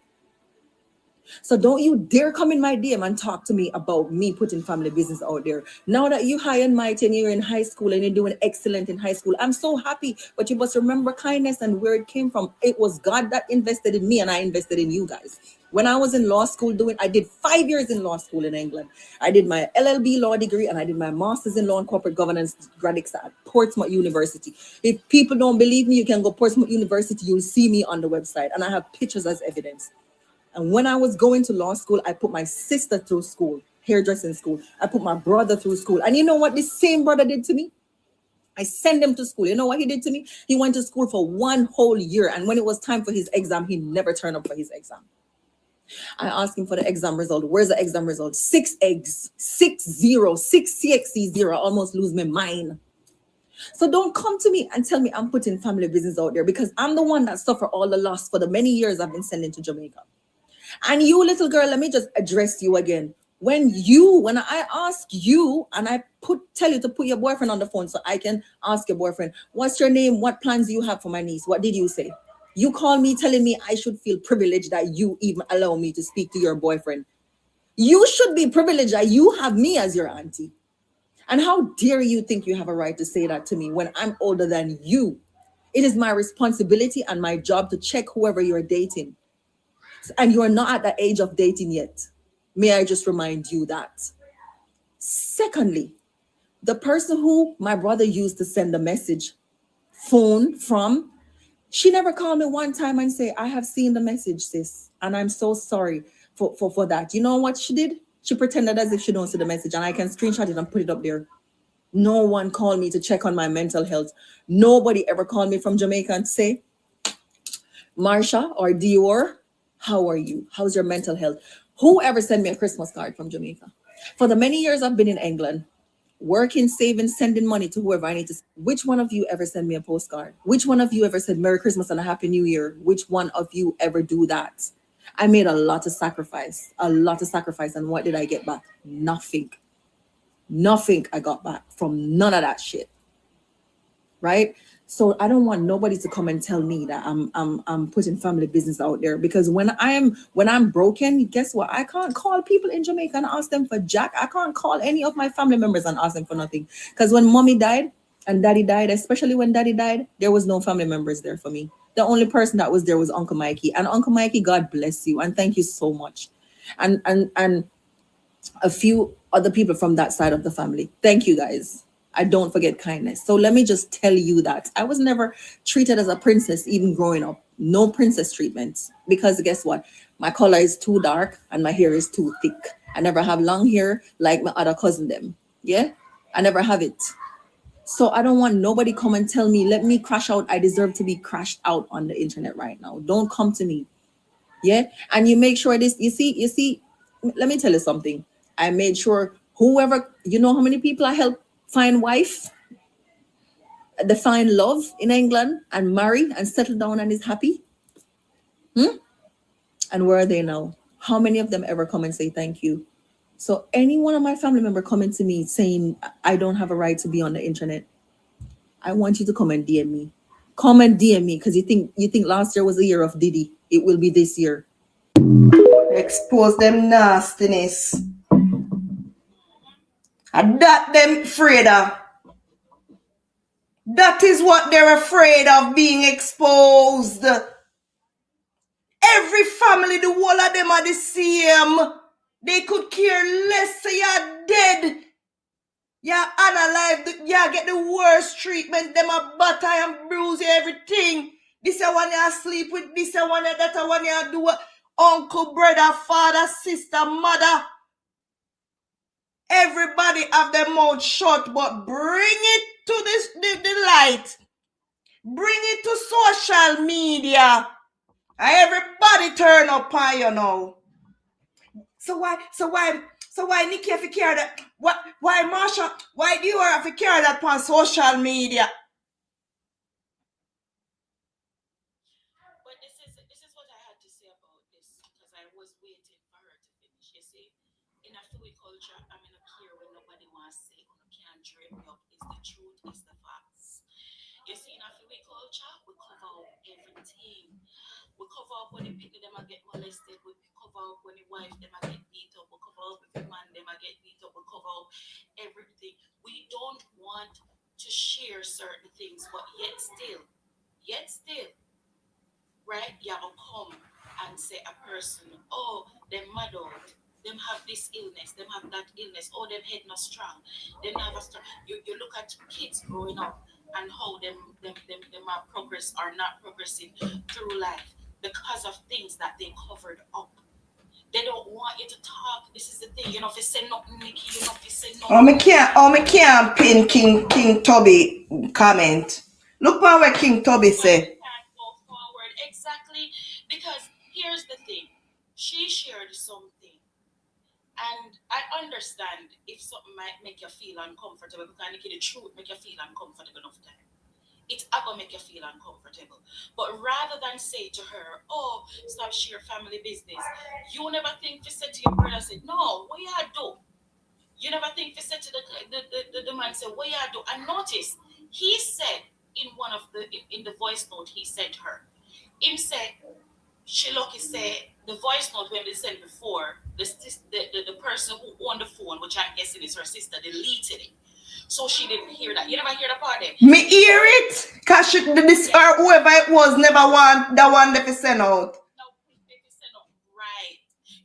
So don't you dare come in my DM and talk to me about me putting family business out there. Now that you high and mighty and you're in high school and you're doing excellent in high school, I'm so happy. But you must remember kindness and where it came from. It was God that invested in me and I invested in you guys. When I was in law school I did 5 years in law school in England. I did my LLB law degree and I did my master's in law and corporate governance graduates at Portsmouth University. If people don't believe me, you can go Portsmouth University. You'll see me on the website and I have pictures as evidence. And when I was going to law school, I put my sister through school, hairdressing school. I put my brother through school. And you know what this same brother did to me? I sent him to school. You know what he did to me? He went to school for 1 whole year. And when it was time for his exam, he never turned up for his exam. I asked him for the exam result. Where's the exam result? 6 eggs, 6-0, 6 CXC0. I almost lose my mind. So don't come to me and tell me I'm putting family business out there because I'm the one that suffered all the loss for the many years I've been sending to Jamaica. And you, little girl, let me just address you again. When I ask you and I tell you to put your boyfriend on the phone so I can ask your boyfriend, what's your name? What plans do you have for my niece? What did you say? You call me telling me I should feel privileged that you even allow me to speak to your boyfriend. You should be privileged that you have me as your auntie. And how dare you think you have a right to say that to me when I'm older than you? It is my responsibility and my job to check whoever you're dating. And you're not at the age of dating yet. May I just remind you that. Secondly, the person who my brother used to send a message phone from, she never called me one time and say, "I have seen the message, sis, and I'm so sorry for that." You know what she did? She pretended as if she don't see the message, and I can screenshot it and put it up there. No one called me to check on my mental health. Nobody ever called me from Jamaica and say, "Marsha or Dior, how are you? How's your mental health?" Whoever sent me a Christmas card from Jamaica? For the many years I've been in England, working, saving, sending money to whoever I need to. Which one of you ever send me a postcard? Which one of you ever said Merry Christmas and a Happy New Year? Which one of you ever do that? I made a lot of sacrifice. And what did I get back? Nothing. Nothing I got back from none of that shit. Right? So I don't want nobody to come and tell me that I'm putting family business out there, because when I'm broken, guess what? I can't call people in Jamaica and ask them for jack. I can't call any of my family members and ask them for nothing. Because when mommy died and daddy died, especially when daddy died, there was no family members there for me. The only person that was there was Uncle Mikey. And Uncle Mikey, God bless you and thank you so much. And a few other people from that side of the family. Thank you guys. I don't forget kindness. So let me just tell you that I was never treated as a princess, even growing up. No princess treatment. Because guess what? My color is too dark and my hair is too thick. I never have long hair like my other cousin them. Yeah? I never have it. So I don't want nobody come and tell me, let me crash out. I deserve to be crashed out on the internet right now. Don't come to me. Yeah. And you make sure this, you see, let me tell you something. I made sure whoever, you know how many people I help find wife, they find love in England and marry and settle down and is happy. And where are they now? How many of them ever come and say thank you? So any one of my family member coming to me saying I don't have a right to be on the internet, I want you to come and DM me. Come and DM me because you think last year was the year of Diddy. It will be this year. Expose them nastiness. And that them afraid of. That is what they're afraid of, being exposed. Every family, the whole of them are the same. They could care less say you're dead. You're unalive. You get the worst treatment. Them a butter and bruise you, everything. This is one you sleep with. This is one that one you do. Uncle, brother, father, sister, mother. Everybody have their mouth shut, but bring it to the light. Bring it to social media. And everybody turn up on you now. So why Nikki have to carry that? Why Marsha? Why do you have to carry that on social media? But this is what I had to say about this because I was waiting for her to finish. You see, in a fluid culture, I'm in a care when nobody wants to say, "You can't drape me up." Is the truth, is the facts. You see, in a fluid culture, we cover up everything. We cover up when the people them a get molested. We cover up when the wife them a get beat up. We cover up if the man them a get beat up. We cover up everything. We don't want to share certain things, but yet still, right? You have to come and say a person, oh, them mad out, them have this illness, them have that illness, oh, them head not strong, them have a strong. You look at kids growing up and how them are progress or not progressing through life because of things that they covered up. They don't want you to talk. This is the thing, you know, if you say nothing, Nikki, you know, if you say nothing. Me can't pin King Toby comment. Look what King Toby say. Can't go forward exactly because here's the thing. She shared something, and I understand if something might make you feel uncomfortable because Nikki, the truth make you feel uncomfortable enough time. It's gonna make you feel uncomfortable. But rather than say to her, "Oh, stop share family business," you never think to say to your brother, "Say no, what you do?" You never think to say to the man, "Say what you do?" And notice he said in one of the in the voice note he sent her, him said she lucky say the voice note when they sent before the person who owned the phone, which I'm guessing is her sister, deleted it. So she didn't hear that. You never hear the part there? Me hear it. Cause this or whoever it was never want the one that send out. No, if you say no, right.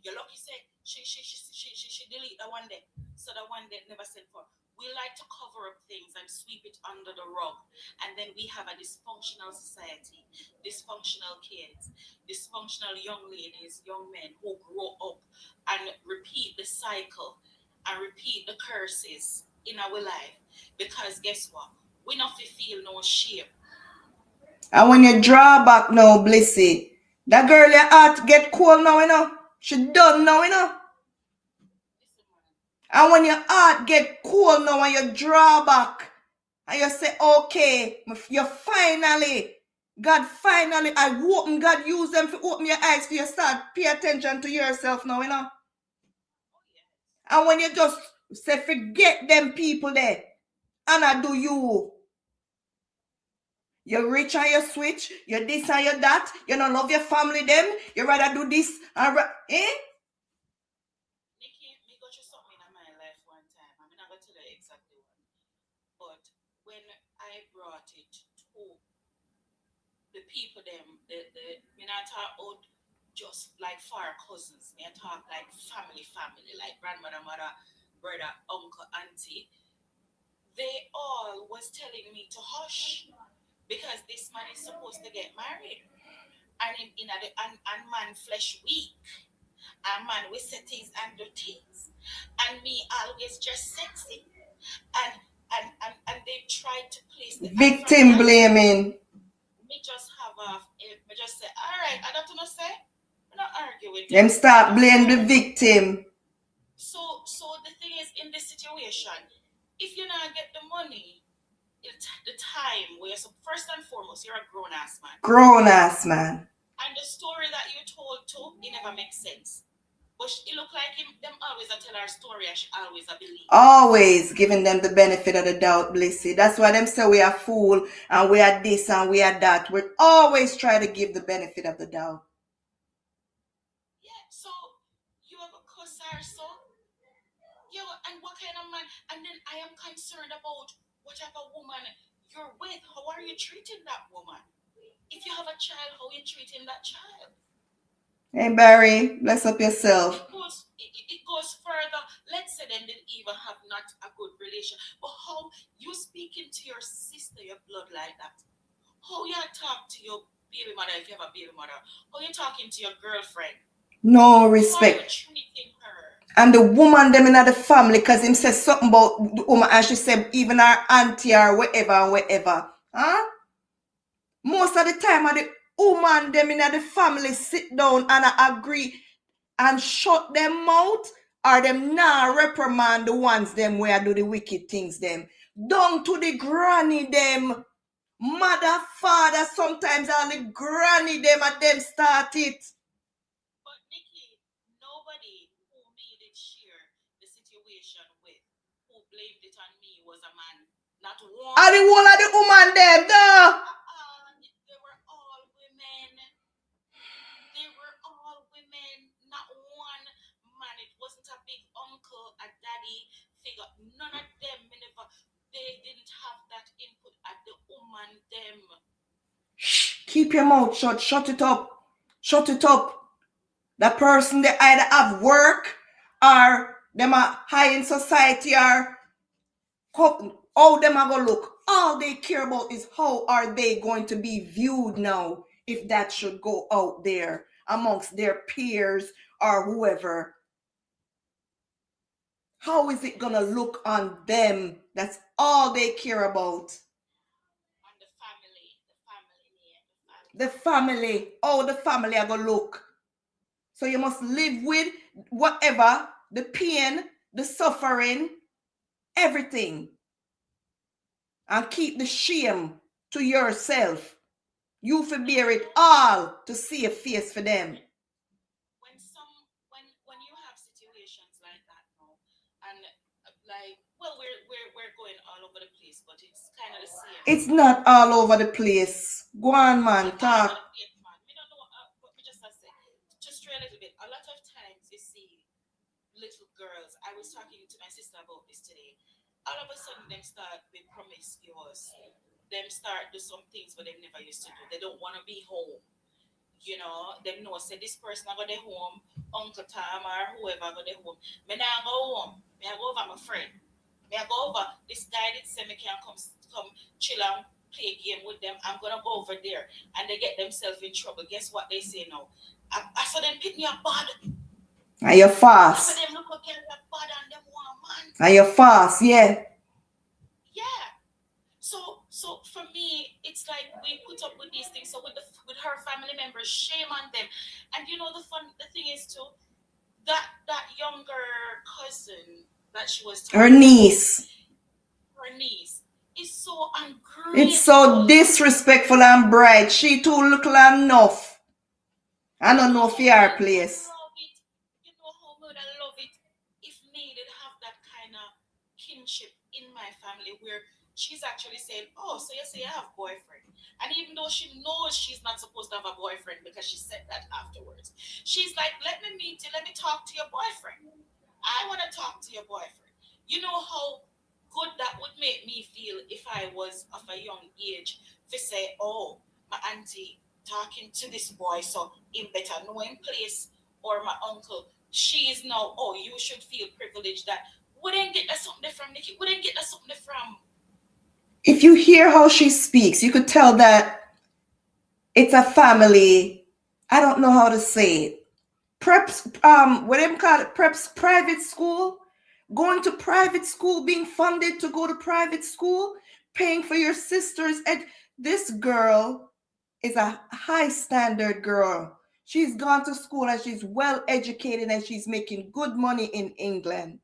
You're lucky say she delete the one there. So the one that never sent for. We like to cover up things and sweep it under the rug. And then we have a dysfunctional society, dysfunctional kids, dysfunctional young ladies, young men who grow up and repeat the cycle and repeat the curses in our life. Because guess what? We not feel no shame. And when you draw back now, Blissy, that girl your heart get cold now, you know. She done now, you know. And when your heart get cold now and you draw back and you say, okay, you finally, God finally, I open, God use them to open your eyes for you start pay attention to yourself now, you know. And when you just say, forget them people there, and I do you. You're rich and you switch, you're this and you're that, you don't love your family them, you rather do this and Nikki, me got you something in my life one time. I'm not gonna tell you exactly what. But when I brought it to the people them, me not talk about just like far cousins, me I talk like family, like grandmother, mother, brother, uncle, auntie. they all was telling me to hush because this man is supposed to get married. And and man flesh weak. And man we say things and do things. And me always just sexy. And they tried to place the victim blaming. Me just have a me just say, all right, I don't know say. I'm not argue with them start blame the victim. So the thing is, in this situation, if you not get the money, the time where first and foremost you're a grown ass man. Grown ass man. And the story that you told too, it never makes sense. But it look like them always tell our story. I should always believe. Always giving them the benefit of the doubt, Blissy. That's why them say we are fool and we are this and we are that. We always try to give the benefit of the doubt. Yeah. So you have a cuss our son. Yeah, and what kind of man? And then I am concerned about whatever woman you're with. How are you treating that woman? If you have a child, how are you treating that child? Hey Barry, bless up yourself. It goes further. Let's say them didn't even have not a good relation. But how you speaking to your sister, your blood like that? How you talk to your baby mother if you have a baby mother? How you talking to your girlfriend? No respect. How you treating her? And the woman them in the family, because him says something about the woman and she said even her auntie or whatever. Huh? Most of the time the woman them in the family sit down and agree and shut them mouth, or them now reprimand the ones them where do the wicked things them. Down to the granny them. Mother, father, sometimes all the granny them at them start it. But Nikki, nobody who made it share the situation with, who blamed it on me, was a man. Not one. And the whole of the woman them, no. They were all women. They were all women. Not one man. It wasn't a big uncle, a daddy figure. None of them. They didn't have that input at the woman them. Keep your mouth shut. Shut it up. Shut it up. That person, they either have work or them are high in society or how them are going to look. All they care about is how are they going to be viewed now if that should go out there amongst their peers or whoever. How is it going to look on them? That's all they care about. And the family. The family. Oh, the family are going to look. So you must live with whatever, the pain, the suffering, everything. And keep the shame to yourself. You for bear it all to see a face for them. When you have situations like that now, and like, well, we're going all over the place, but it's kind of the same. It's not all over the place. Go on, man, talk. We don't know, but we just have to say, just try a little bit. A lot of times you see little girls. I was talking to my sister about this today. All of a sudden, them start being promiscuous. Them start do some things what they never used to do. They don't want to be home. You know, them know say this person I go their home, Uncle Tom or whoever go their home. Me now go home. Me I go over my friend. Me I go over this guy that say me can come chill and play a game with them. I'm gonna go over there, and they get themselves in trouble. Guess what they say now? I saw them pick me up bad. Are you fast? I saw them look again bad and them want man. Are you fast? Yeah. Yeah. So for me, it's like we put up with these things. So with her family members, shame on them. And you know the thing is too, that younger cousin that she was her niece is so ungrateful. It's so disrespectful and bright. She too little enough. I don't know if you are place. You know how much I love it. If needed, have that kind of kinship in my family where she's actually saying, oh, so you say you have a boyfriend. And even though she knows she's not supposed to have a boyfriend because she said that afterwards, she's like, let me meet you, let me talk to your boyfriend. I want to talk to your boyfriend. You know how good that would make me feel if I was of a young age to say, oh, my auntie talking to this boy, so in better know him place, or my uncle, she is now, oh, you should feel privileged that we didn't get that something from Nikki, we didn't get that something from if you hear how she speaks, you could tell that it's a family. I don't know how to say it. Preps, what do you call it? Preps, private school. Going to private school, being funded to go to private school, paying for your sister's this girl is a high standard girl. She's gone to school and she's well educated and she's making good money in England.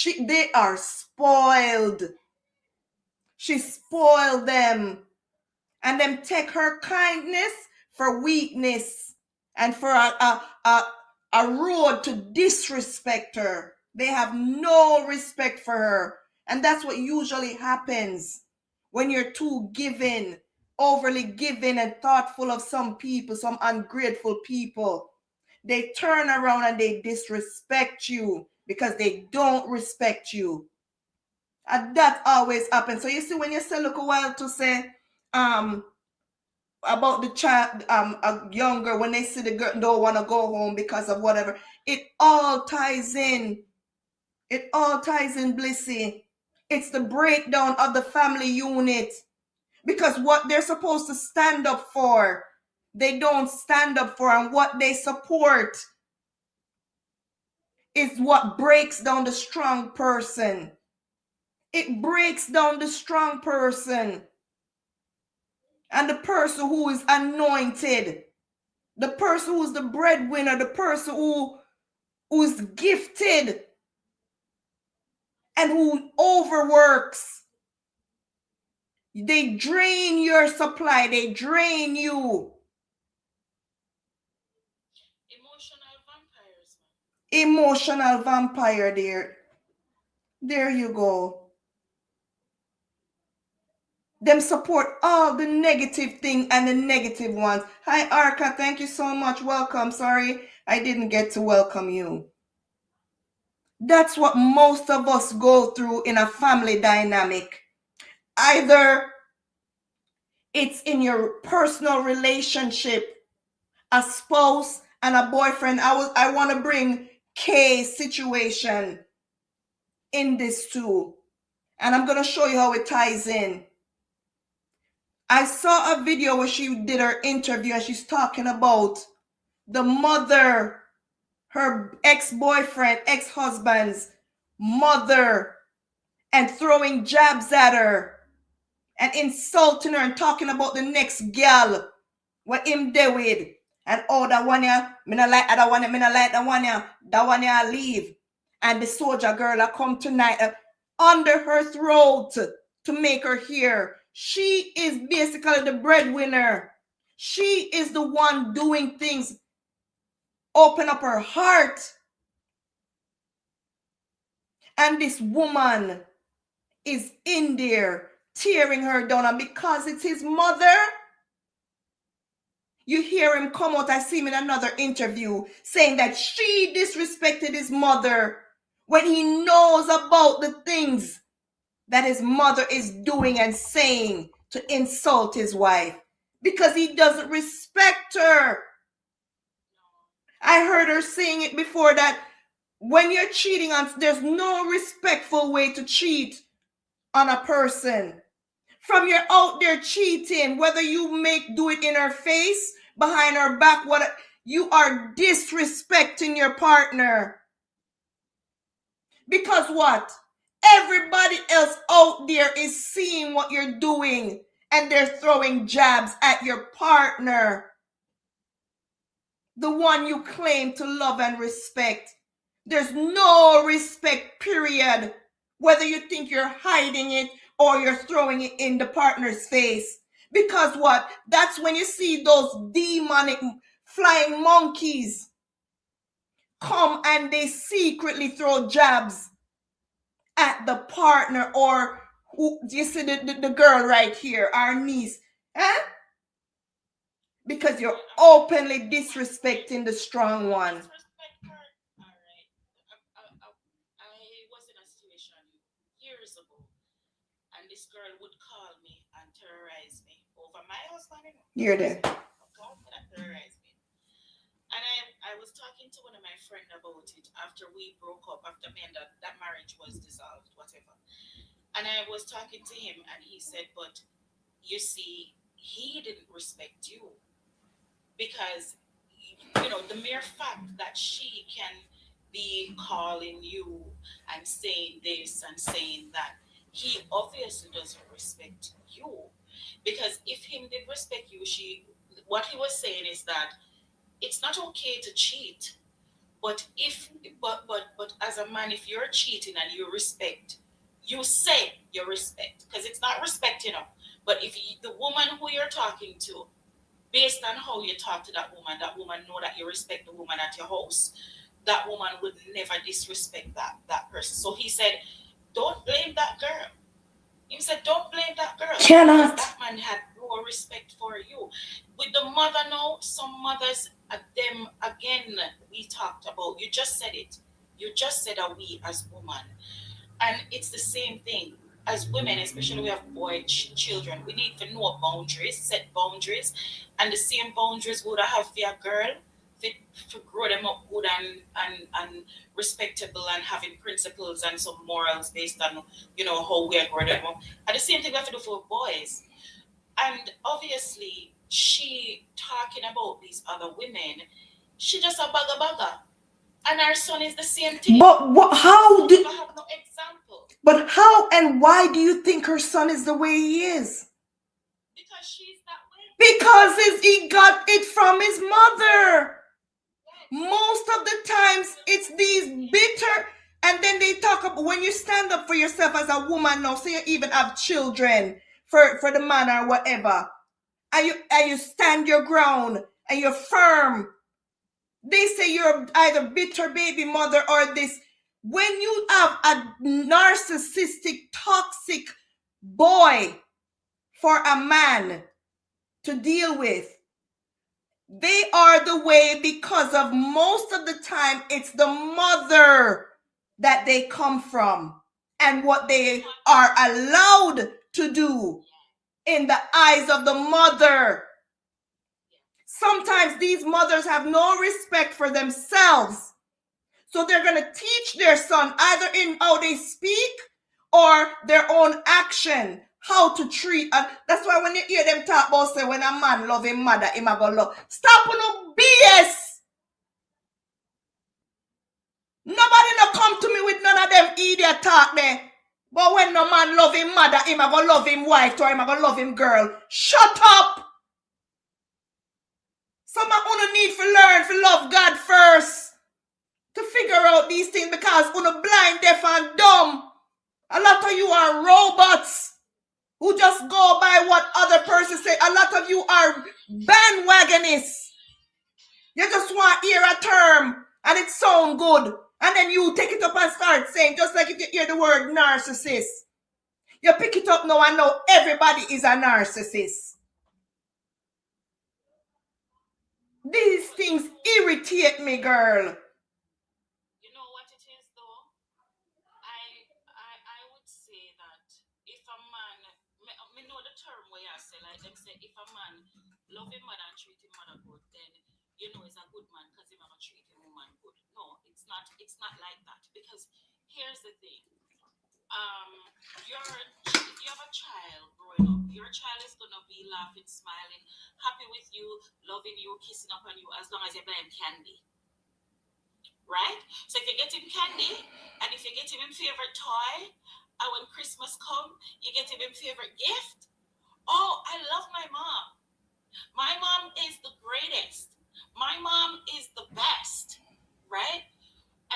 They are spoiled. She spoiled them. And them take her kindness for weakness and for a road to disrespect her. They have no respect for her. And that's what usually happens when you're too giving, overly giving and thoughtful of some people, some ungrateful people. They turn around and they disrespect you because they don't respect you. And that always happens. So you see, when you say, look a while to say, about the child, a young girl, when they see the girl don't want to go home because of whatever, it all ties in. It all ties in, Blissy. It's the breakdown of the family unit because what they're supposed to stand up for, they don't stand up for, and what they support is what breaks down the strong person. It breaks down the strong person and the person who is anointed. The person who's the breadwinner, the person who's gifted and who overworks. They drain your supply. They drain you. Emotional vampires, man. Emotional vampire there. There you go. Them support all the negative thing and the negative ones. Hi, Arca. Thank you so much. Welcome. Sorry, I didn't get to welcome you. That's what most of us go through in a family dynamic. Either it's in your personal relationship, a spouse and a boyfriend. I want to bring Kay's situation in this too. And I'm going to show you how it ties in. I saw a video where she did her interview and she's talking about the mother, her ex-boyfriend, ex-husband's mother, and throwing jabs at her and insulting her and talking about the next gal what him there with. And oh, that one ya, me not like that one, me not like that one ya leave. And the soldier girl come tonight under her throat to make her hear. She is basically the breadwinner. She is the one doing things. Open up her heart. And this woman is in there tearing her down. And because it's his mother, you hear him come out, I see him in another interview, saying that she disrespected his mother when he knows about the things that his mother is doing and saying to insult his wife because he doesn't respect her. I heard her saying it before that when you're cheating on, there's no respectful way to cheat on a person. From you're out there cheating, whether you do it in her face, behind her back, what you are disrespecting your partner. Because what? Everybody else out there is seeing what you're doing and they're throwing jabs at your partner. The one you claim to love and respect. There's no respect, period. Whether you think you're hiding it or you're throwing it in the partner's face. Because what? That's when you see those demonic flying monkeys come and they secretly throw jabs at the partner, or you see the girl right here, our niece. Huh? Because you're openly disrespecting the strong one. Disrespect her. All right. I was in a situation years ago, and this girl would call me and terrorize me over my husband. You're there. Terrorize me. And I was talking to one of my friends about it after we broke up, after me and that marriage was dissolved, whatever. And I was talking to him, and he said, but you see, he didn't respect you because, the mere fact that she can be calling you and saying this and saying that, he obviously doesn't respect you. Because if him did respect you, what he was saying is that it's not okay to cheat, but as a man, if you're cheating and you say you respect, because it's not respect, But if the woman who you're talking to, based on how you talk to that woman know that you respect the woman at your house. That woman would never disrespect that person. So he said, don't blame that girl. He said, don't blame that girl. Cannot. Because that man had no respect for you. With the mother now, some mothers, them again, we talked about. You just said it. You just said a we as woman. And it's the same thing. As women, especially we have boy children, we need to know boundaries, set boundaries. And the same boundaries would I have for a girl, to grow them up good and respectable and having principles and some morals based on, how we are growing them up. And the same thing we have to do for boys. And obviously, she talking about these other women, she just a bagger. And our son is the same thing. But how do? I have no example. But how and why do you think her son is the way he is? Because she's that way. Because he got it from his mother. Most of the times, it's these bitter. And then they talk about when you stand up for yourself as a woman now, say you even have children for the man or whatever, and you stand your ground and you're firm. They say you're either bitter baby mother or this. When you have a narcissistic, toxic boy for a man to deal with, they are the way because of most of the time it's the mother that they come from and what they are allowed to do in the eyes of the mother. Sometimes these mothers have no respect for themselves. So they're going to teach their son either in how they speak or their own action, how to treat. And that's why when you hear them talk about, say, when a man love his mother, him a go love. Stop with no BS. Nobody no come to me with none of them idiot talk there. But when no man love him mother, him a go love him wife or him a go love him girl. Shut up. Some of you need to learn to love God first. To figure out these things because you're blind, deaf, and dumb. A lot of you are robots who just go by what other persons say. A lot of you are bandwagonists. You just want to hear a term and it sounds good. And then you take it up and start saying, just like if you hear the word narcissist. You pick it up now and now everybody is a narcissist. These things irritate me, girl. You know what it is, though? I would say that if a man, me know the term where I say, like them say, if a man love him mother and treat him mother good, then he's a good man because he's gonna treat him woman good. No, it's not like that. Because here's the thing. If you have a child growing up, your child is gonna be laughing, smiling, happy with you, loving you, kissing up on you as long as you buy him candy. Right? So if you get him candy, and if you get him favorite toy, and when Christmas comes, you get him favorite gift. Oh, I love my mom. My mom is the greatest. My mom is the best. Right?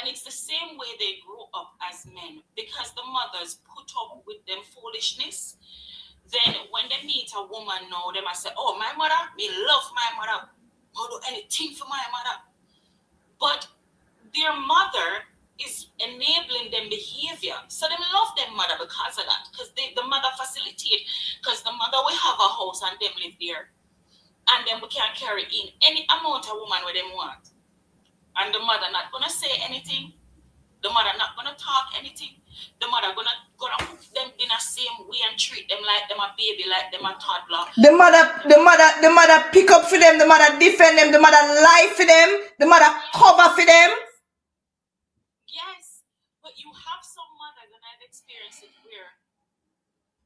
And it's the same way they grow up as men, because the mothers put up with them foolishness. Then when they meet a woman now, they might say, oh, my mother, me love my mother. I'll do anything for my mother. But their mother is enabling them behavior. So they love their mother because of that. Because the mother facilitate. Because the mother will have a house and them live there. And then we can carry in any amount of woman where they want. And the mother not gonna say anything. The mother not gonna talk anything. The mother gonna put them in the same way and treat them like them a baby, like them a toddler. The mother pick up for them. The mother defend them. The mother lie for them. The mother cover for them. Yes, but you have some mothers, and I've experienced it, where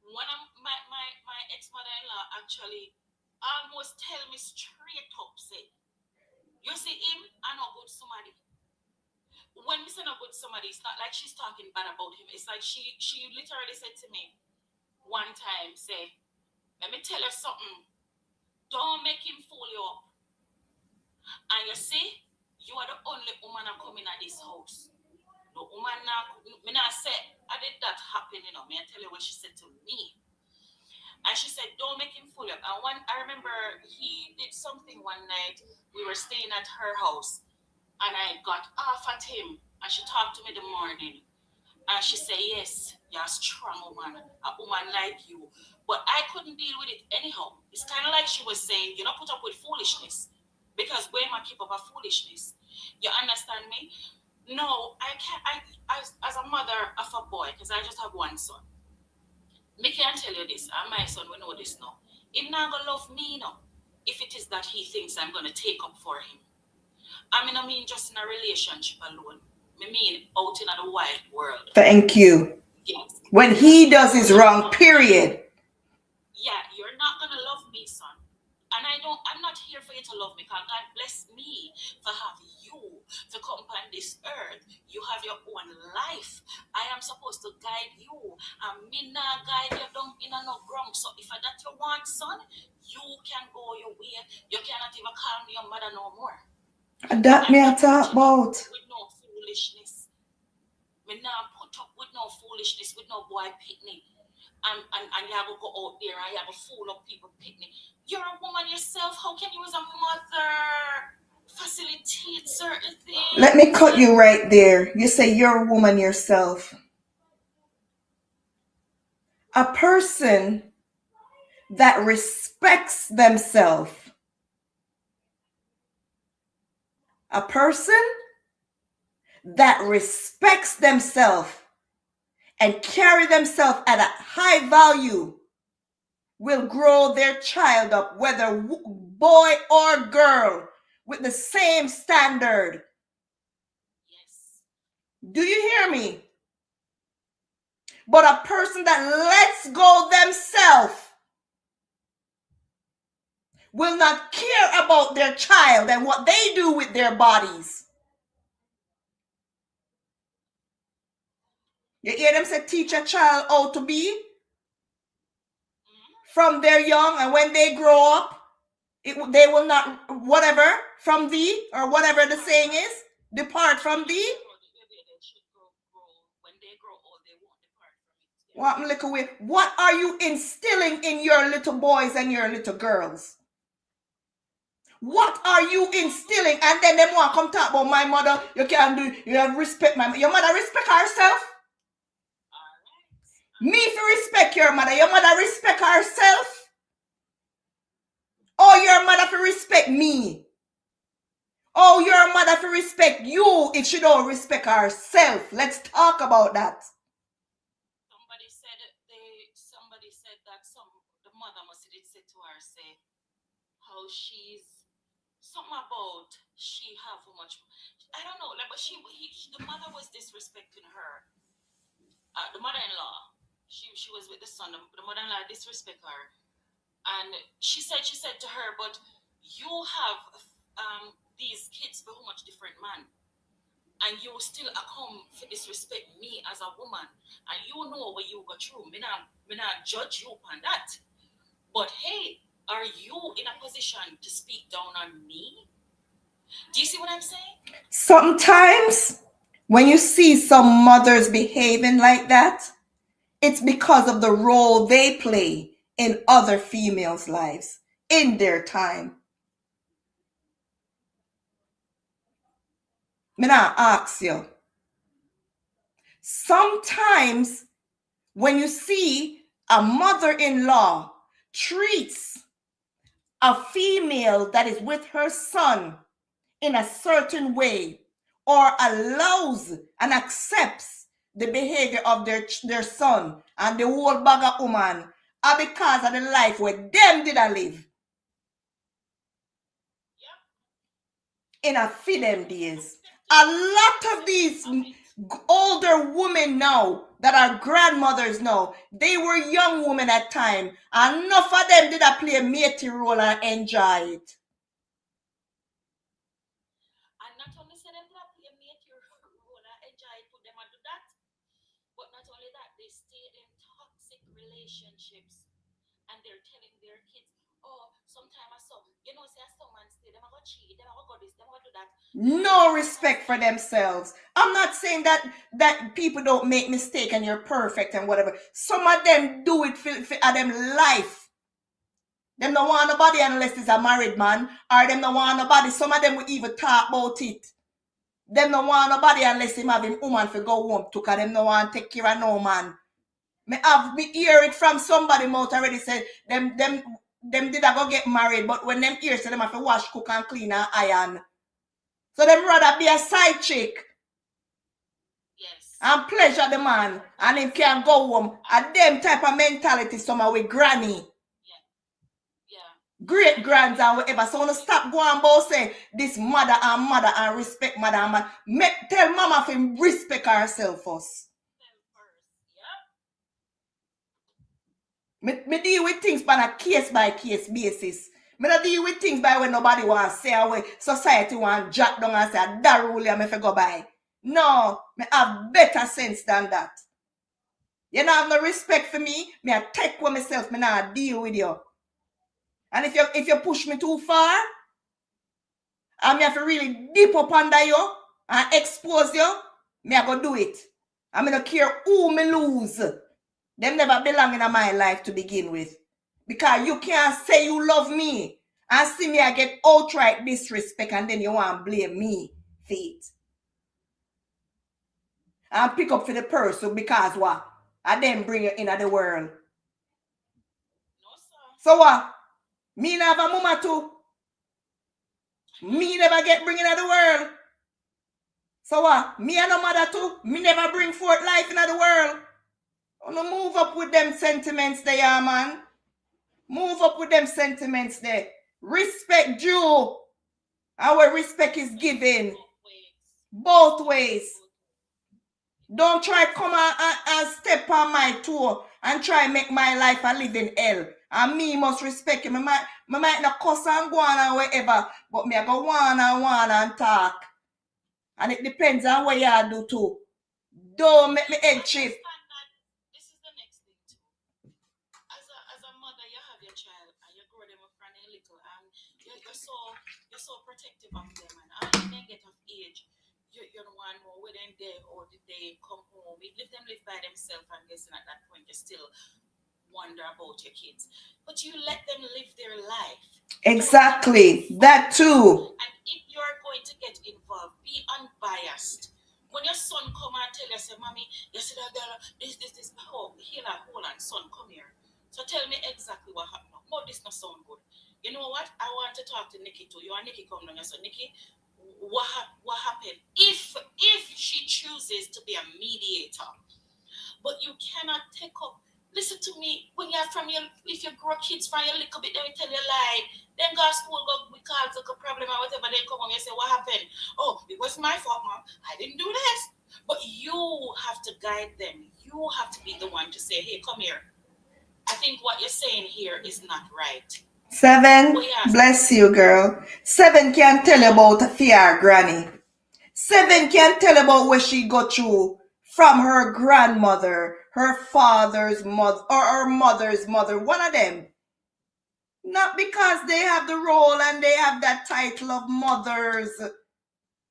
One of my ex-mother-in-law actually almost tell me straight up, say, you see him, I know good somebody. When we say no good somebody, it's not like she's talking bad about him. It's like she literally said to me one time, say, let me tell you something. Don't make him fool you up. And you see, you are the only woman that come in at this house. The woman now, me not say, I did that happen, you know. Me I tell you what she said to me. And she said, don't make him fool you up. And I remember he did something one night. We were staying at her house. And I got off at him. And she talked to me the morning. And she said, yes, you're a strong woman. A woman like you. But I couldn't deal with it anyhow. It's kind of like she was saying, you don't put up with foolishness. Because where am I keep up a foolishness? You understand me? No, I can't. As a mother of a boy, because I just have one son. Me can tell you this, and my son will know this now. He's not gonna love me now. If it is that he thinks I'm gonna take up for him. I mean, just in a relationship alone. I mean out in the wide world. Thank you. Yes. When he does his wrong, period. Yeah, you're not gonna love me, son. And I'm not here for you to love me, because God bless me for having you to come on this earth. You have your own life. I am supposed to guide you. And me not guide you down in no ground. So if that you want, son, you can go your way. You cannot even call me your mother no more. That me I talk about. With no foolishness. Me not put up with no foolishness, with no boy pitney. And you have to go out there and you have to fool up people picnic. You're a woman yourself. How can you as a mother facilitate certain things? Let me cut you right there. You say you're a woman yourself. A person that respects themselves. A person that respects themselves and carry themselves at a high value will grow their child up, whether boy or girl, with the same standard. Yes. Do you hear me? But a person that lets go themselves will not care about their child and what they do with their bodies. You hear them say, teach a child how to be from their young, and when they grow up, they will not, whatever, from thee, or whatever the saying is, depart from thee. When they grow old, they won't depart from it. What are you instilling in your little boys and your little girls? What are you instilling? And then they want to come talk about my mother. You can't do, you have respect my mother. Your mother respect herself. Me if you respect your mother respect herself. Oh, your mother for respect me. Oh, your mother for respect you if she don't respect herself. Let's talk about that. Somebody said that the mother must have said to her, say, how she's something about she have how much, I don't know, like, but the mother was disrespecting her. The mother-in-law, she was with the son. The mother-in-law disrespect her, and she said to her, but you have these kids for how much different man, and you still come for disrespect me as a woman, and you know what you got through. Me not judge you on that, but hey, are you in a position to speak down on me? Do you see what I'm saying? Sometimes when you see some mothers behaving like that, it's because of the role they play in other females' lives in their time. Me now ask you. Sometimes when you see a mother-in-law treats a female that is with her son in a certain way, or allows and accepts the behavior of their son and the whole bag of woman, are because of the life where them did I live. In a few them days. A lot of these older women now that are grandmothers now, they were young women at time. And enough of them did play a matey role and enjoy it. And not only say them that play matey role and enjoy it, put them and do that, but not only that, they stay in toxic relationships. And they're telling their kids, oh, sometime I saw, you know, say someone stay, them go cheat, them go this, them go do that. No respect for themselves. I'm not saying that people don't make mistakes and you're perfect and whatever. Some of them do it for them life. Them don't want nobody unless it's a married man, or them don't want nobody. Some of them will even talk about it. Them don't want nobody unless him have him woman for go home to, cause them don't want to take care of no man. Me hear it from somebody mouth already said them did I go get married, but when them hear say them have to wash, cook and clean and iron. So them rather be a side chick. Yes. And pleasure the man, and him can go home. And them type of mentality, somehow with granny. Great grands and whatever. So when you stop going about say this mother and respect mother and man, tell mama to respect herself first. Me deal with things on a case by case basis. Me not deal with things by when nobody want to say away. Society want to jot down and say that rule me if I go by. No, me have better sense than that. You don't have no respect for me. Me I take for myself. Me not deal with you. And if you push me too far, and me have to really deep up under you and expose you, me I go do it. I me don't care who me lose. Them never belong in my life to begin with. Because you can't say you love me and see me I get outright disrespect and then you want to blame me for it. And pick up for the person because what? I then bring you into the world. No, sir. So what? Me never have a mama too. Me never get bring into the world. So what? Me and no mother too. Me never bring forth life into the world. No move up with them sentiments there, yeah, man. Move up with them sentiments there. Respect due. Our respect is given. Both ways. Don't try come and step on my toe and try make my life a living hell. And me must respect you. Me might not cuss and go on and whatever, but me I go one and talk. And it depends on what you do too. Don't make me head chip. This is the next thing too. As a mother, you have your child and you grow them up from a little, and you're so protective of them, and when they get of age, you don't want more with them there, or did they come home? If them live by themselves, I'm guessing at that point you still wonder about your kids, but you let them live their life. Exactly, that too. And if you're going to get involved, be unbiased. When your son come and tell you, say, mommy, you see that girl, this, hold on, son, come here. So tell me exactly what happened. No, this not sound good. You know what? I want to talk to Nikki too. You and Nikki come down and say, Nikki, what happened? If she chooses to be a mediator, but you cannot take up. Listen to me. When you're if you grow kids from your little bit, they will tell you lie. Then go to school, go because of a problem or whatever. Then come home and say, what happened? Oh, it was my fault, mom. I didn't do this. But you have to guide them. You have to be the one to say, hey, come here. I think what you're saying here is not right. 7, bless you, girl. 7 can tell about fear, granny. 7 can tell about what she got through from her grandmother, her father's mother, or her mother's mother, one of them. Not because they have the role and they have that title of mothers.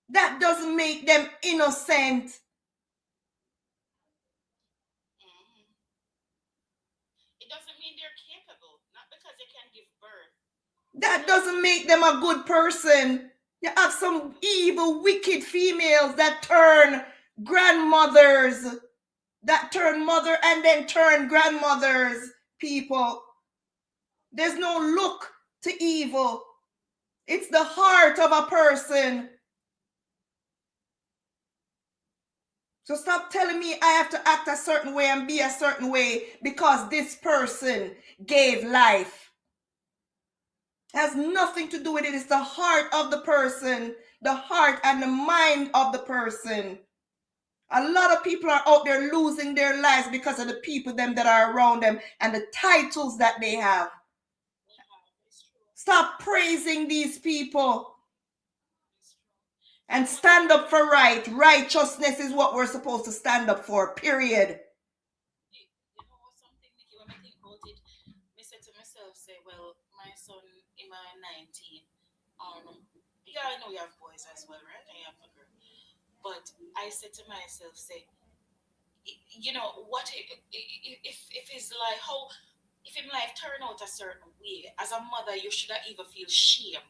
That doesn't make them innocent. It doesn't mean they're capable, not because they can give birth. That doesn't make them a good person. You have some evil, wicked females that turn grandmothers, that turn mother and then turn grandmothers, people. There's no look to evil. It's the heart of a person. So stop telling me I have to act a certain way and be a certain way because this person gave life. It has nothing to do with it. It's the heart of the person, the heart and the mind of the person. A lot of people are out there losing their lives because of the people them that are around them and the titles that they have. Stop praising these people and stand up for right. Righteousness is what we're supposed to stand up for, period. You know something, Nikki, when I think about it, I said to myself, say, well, my son in my 19, yeah, I know you have boys as well, right? I have a girl. But I said to myself, say, you know, what if his life, how, if his life turn out a certain way, as a mother, you should not even feel shame.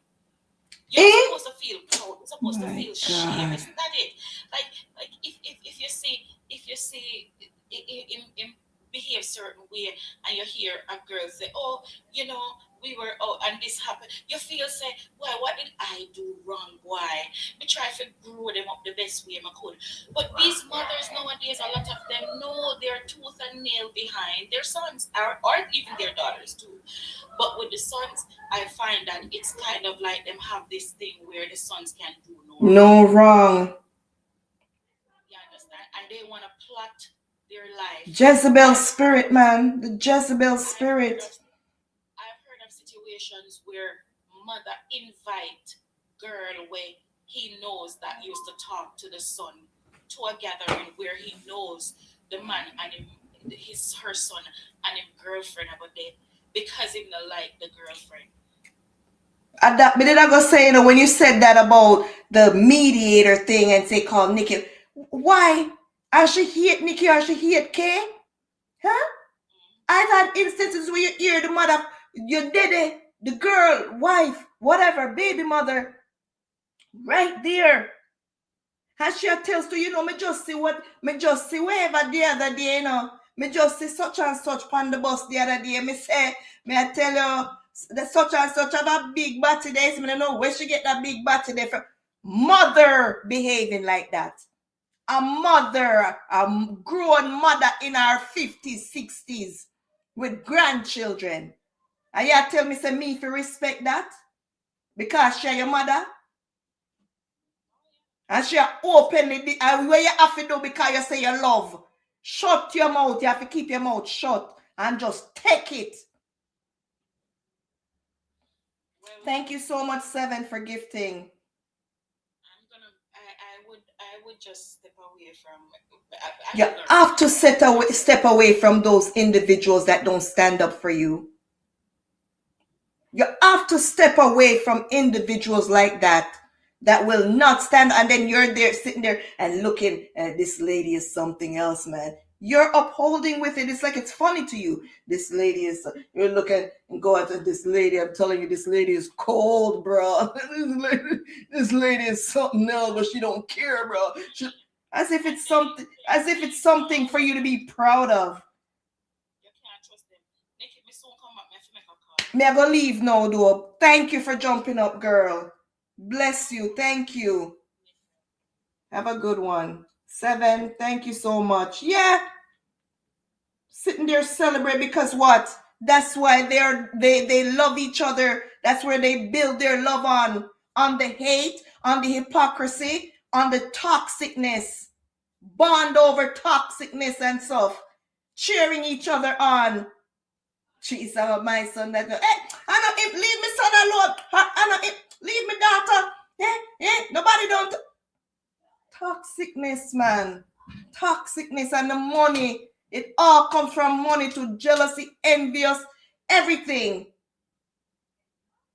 You're supposed to feel proud. You're supposed to feel shame. Isn't that it? Like if you see him behave certain way, and you hear a girl say, "Oh, you know, we were and this happened." You feel say, "Why? What did I do wrong? Why?" We try to grow them up the best way I could. But these mothers nowadays, a lot of them know their tooth and nail behind their sons, or even their daughters too. But with the sons, I find that it's kind of like them have this thing where the sons can do no wrong. You understand? And they want to plot their life. Jezebel spirit, man. The Jezebel spirit. I've heard of situations where mother invite girl where he knows that used to talk to the son to a gathering where he knows the man and her son and his girlfriend about it because he not like the girlfriend. But did I go say, when you said that about the mediator thing and say call Nikki, why? I should hate Nikki or she hate Kay? Huh? I've had instances where you hear the mother, your daddy, the girl, wife, whatever, baby mother, right there. And she tells to, me just see wherever the other day, me just see such and such on the bus the other day. Me I tell you, the such and such have a big body there. So I don't know where she get that big body there from. Mother behaving like that. A mother, a grown mother in her 50s, 60s with grandchildren. And you tell me, say me if you respect that? Because she your mother? And she openly, where you have to do because you say you love. Shut your mouth. You have to keep your mouth shut and just take it. Well, thank you so much, Seven, for gifting. I would just step away from. You have to step away from those individuals that don't stand up for you. You have to step away from individuals like that will not stand, and then you're there sitting there and looking at this lady is something else, man. You're upholding with it. It's like it's funny to you. This lady is, you're looking and go at this lady. I'm telling you, this lady is cold, bro. This lady is something else, but she don't care, bro. As if it's something for you to be proud of. Me I go leave now, though. Thank you for jumping up, girl. Bless you. Thank you. Have a good one. Seven, thank you so much. Yeah. Sitting there celebrate because what? That's why they love each other. That's where they build their love on the hate, on the hypocrisy, on the toxicness. Bond over toxicness and stuff. Cheering each other on. Jesus, my son, that leave me son alone. Leave me daughter. Nobody don't. Toxicness, man. Toxicness and the money. It all comes from money to jealousy, envious, everything.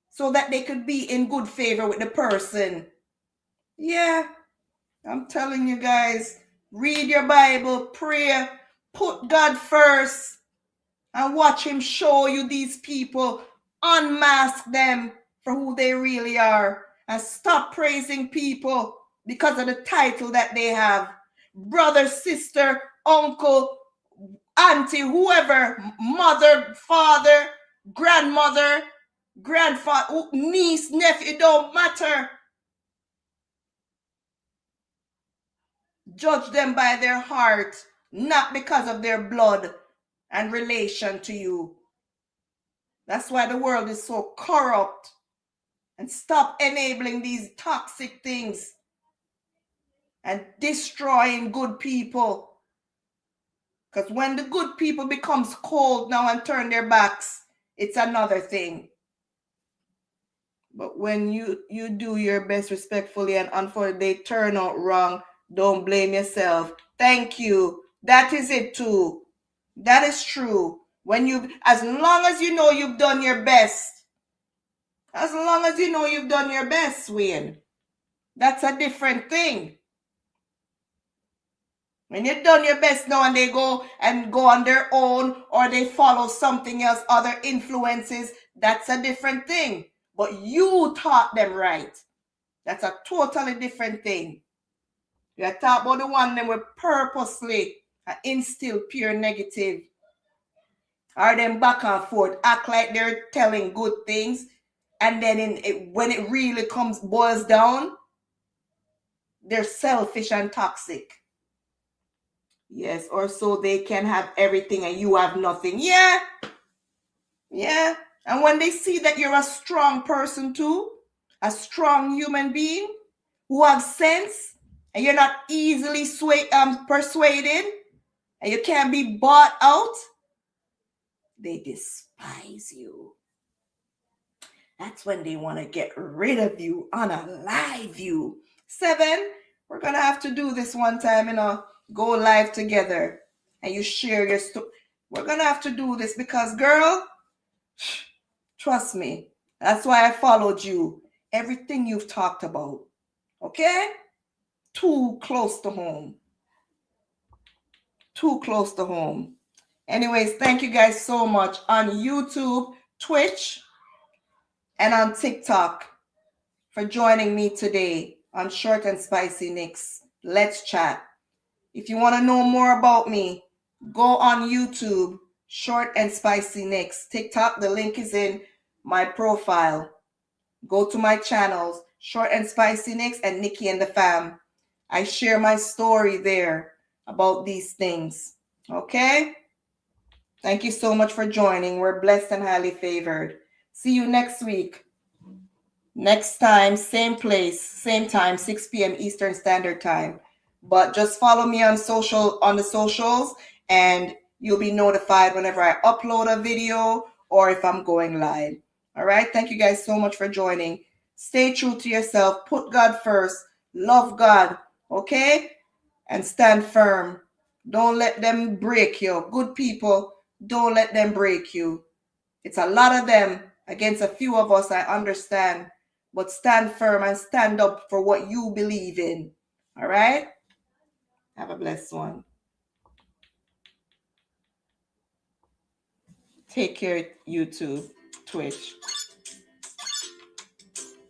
So that they could be in good favor with the person. Yeah. I'm telling you guys, read your Bible, pray, put God first. And watch him show you these people, unmask them for who they really are, and stop praising people because of the title that they have. Brother, sister, uncle, auntie, whoever, mother, father, grandmother, grandfather, niece, nephew, it don't matter. Judge them by their heart, not because of their blood and relation to you. That's why the world is so corrupt. And stop enabling these toxic things. and destroying good people. Because when the good people becomes cold now and turn their backs, it's another thing. But when you do your best respectfully and unfortunately they turn out wrong, don't blame yourself. Thank you. That is it too. That is true. When as long as you know you've done your best, as long as you know you've done your best, Wayne, that's a different thing. When you've done your best now and they go on their own or they follow something else, other influences, that's a different thing. But you taught them right. That's a totally different thing. You are talking about the one that will purposely instill pure negative. Or them back and forth, act like they're telling good things. And then when it really boils down, they're selfish and toxic. Yes, or so they can have everything and you have nothing. Yeah. Yeah. And when they see that you're a strong person too, a strong human being who have sense, and you're not easily persuaded, and you can't be bought out, they despise you. That's when they want to get rid of you, unalive you. 7, we're going to have to do this one time, go live together and you share your story. We're going to have to do this because, girl, trust me, that's why I followed you. Everything you've talked about, okay? Too close to home. Too close to home. Anyways, thank you guys so much on YouTube, Twitch, and on TikTok for joining me today on ShortnSpicy Nikks. Let's chat. If you want to know more about me, go on YouTube, ShortnSpicy Nikks. TikTok, the link is in my profile. Go to my channels, ShortnSpicy Nikks and Nikki and the Fam. I share my story there about these things. Okay? Thank you so much for joining. We're blessed and highly favored. See you next week. Next time, same place, same time, 6 p.m. Eastern Standard Time. But just follow me on the socials, and you'll be notified whenever I upload a video or if I'm going live. All right. Thank you guys so much for joining. Stay true to yourself. Put God first. Love God. Okay? And stand firm. Don't let them break you. Good people, don't let them break you. It's a lot of them against a few of us, I understand. But stand firm and stand up for what you believe in. All right? Have a blessed one. Take care, YouTube, Twitch.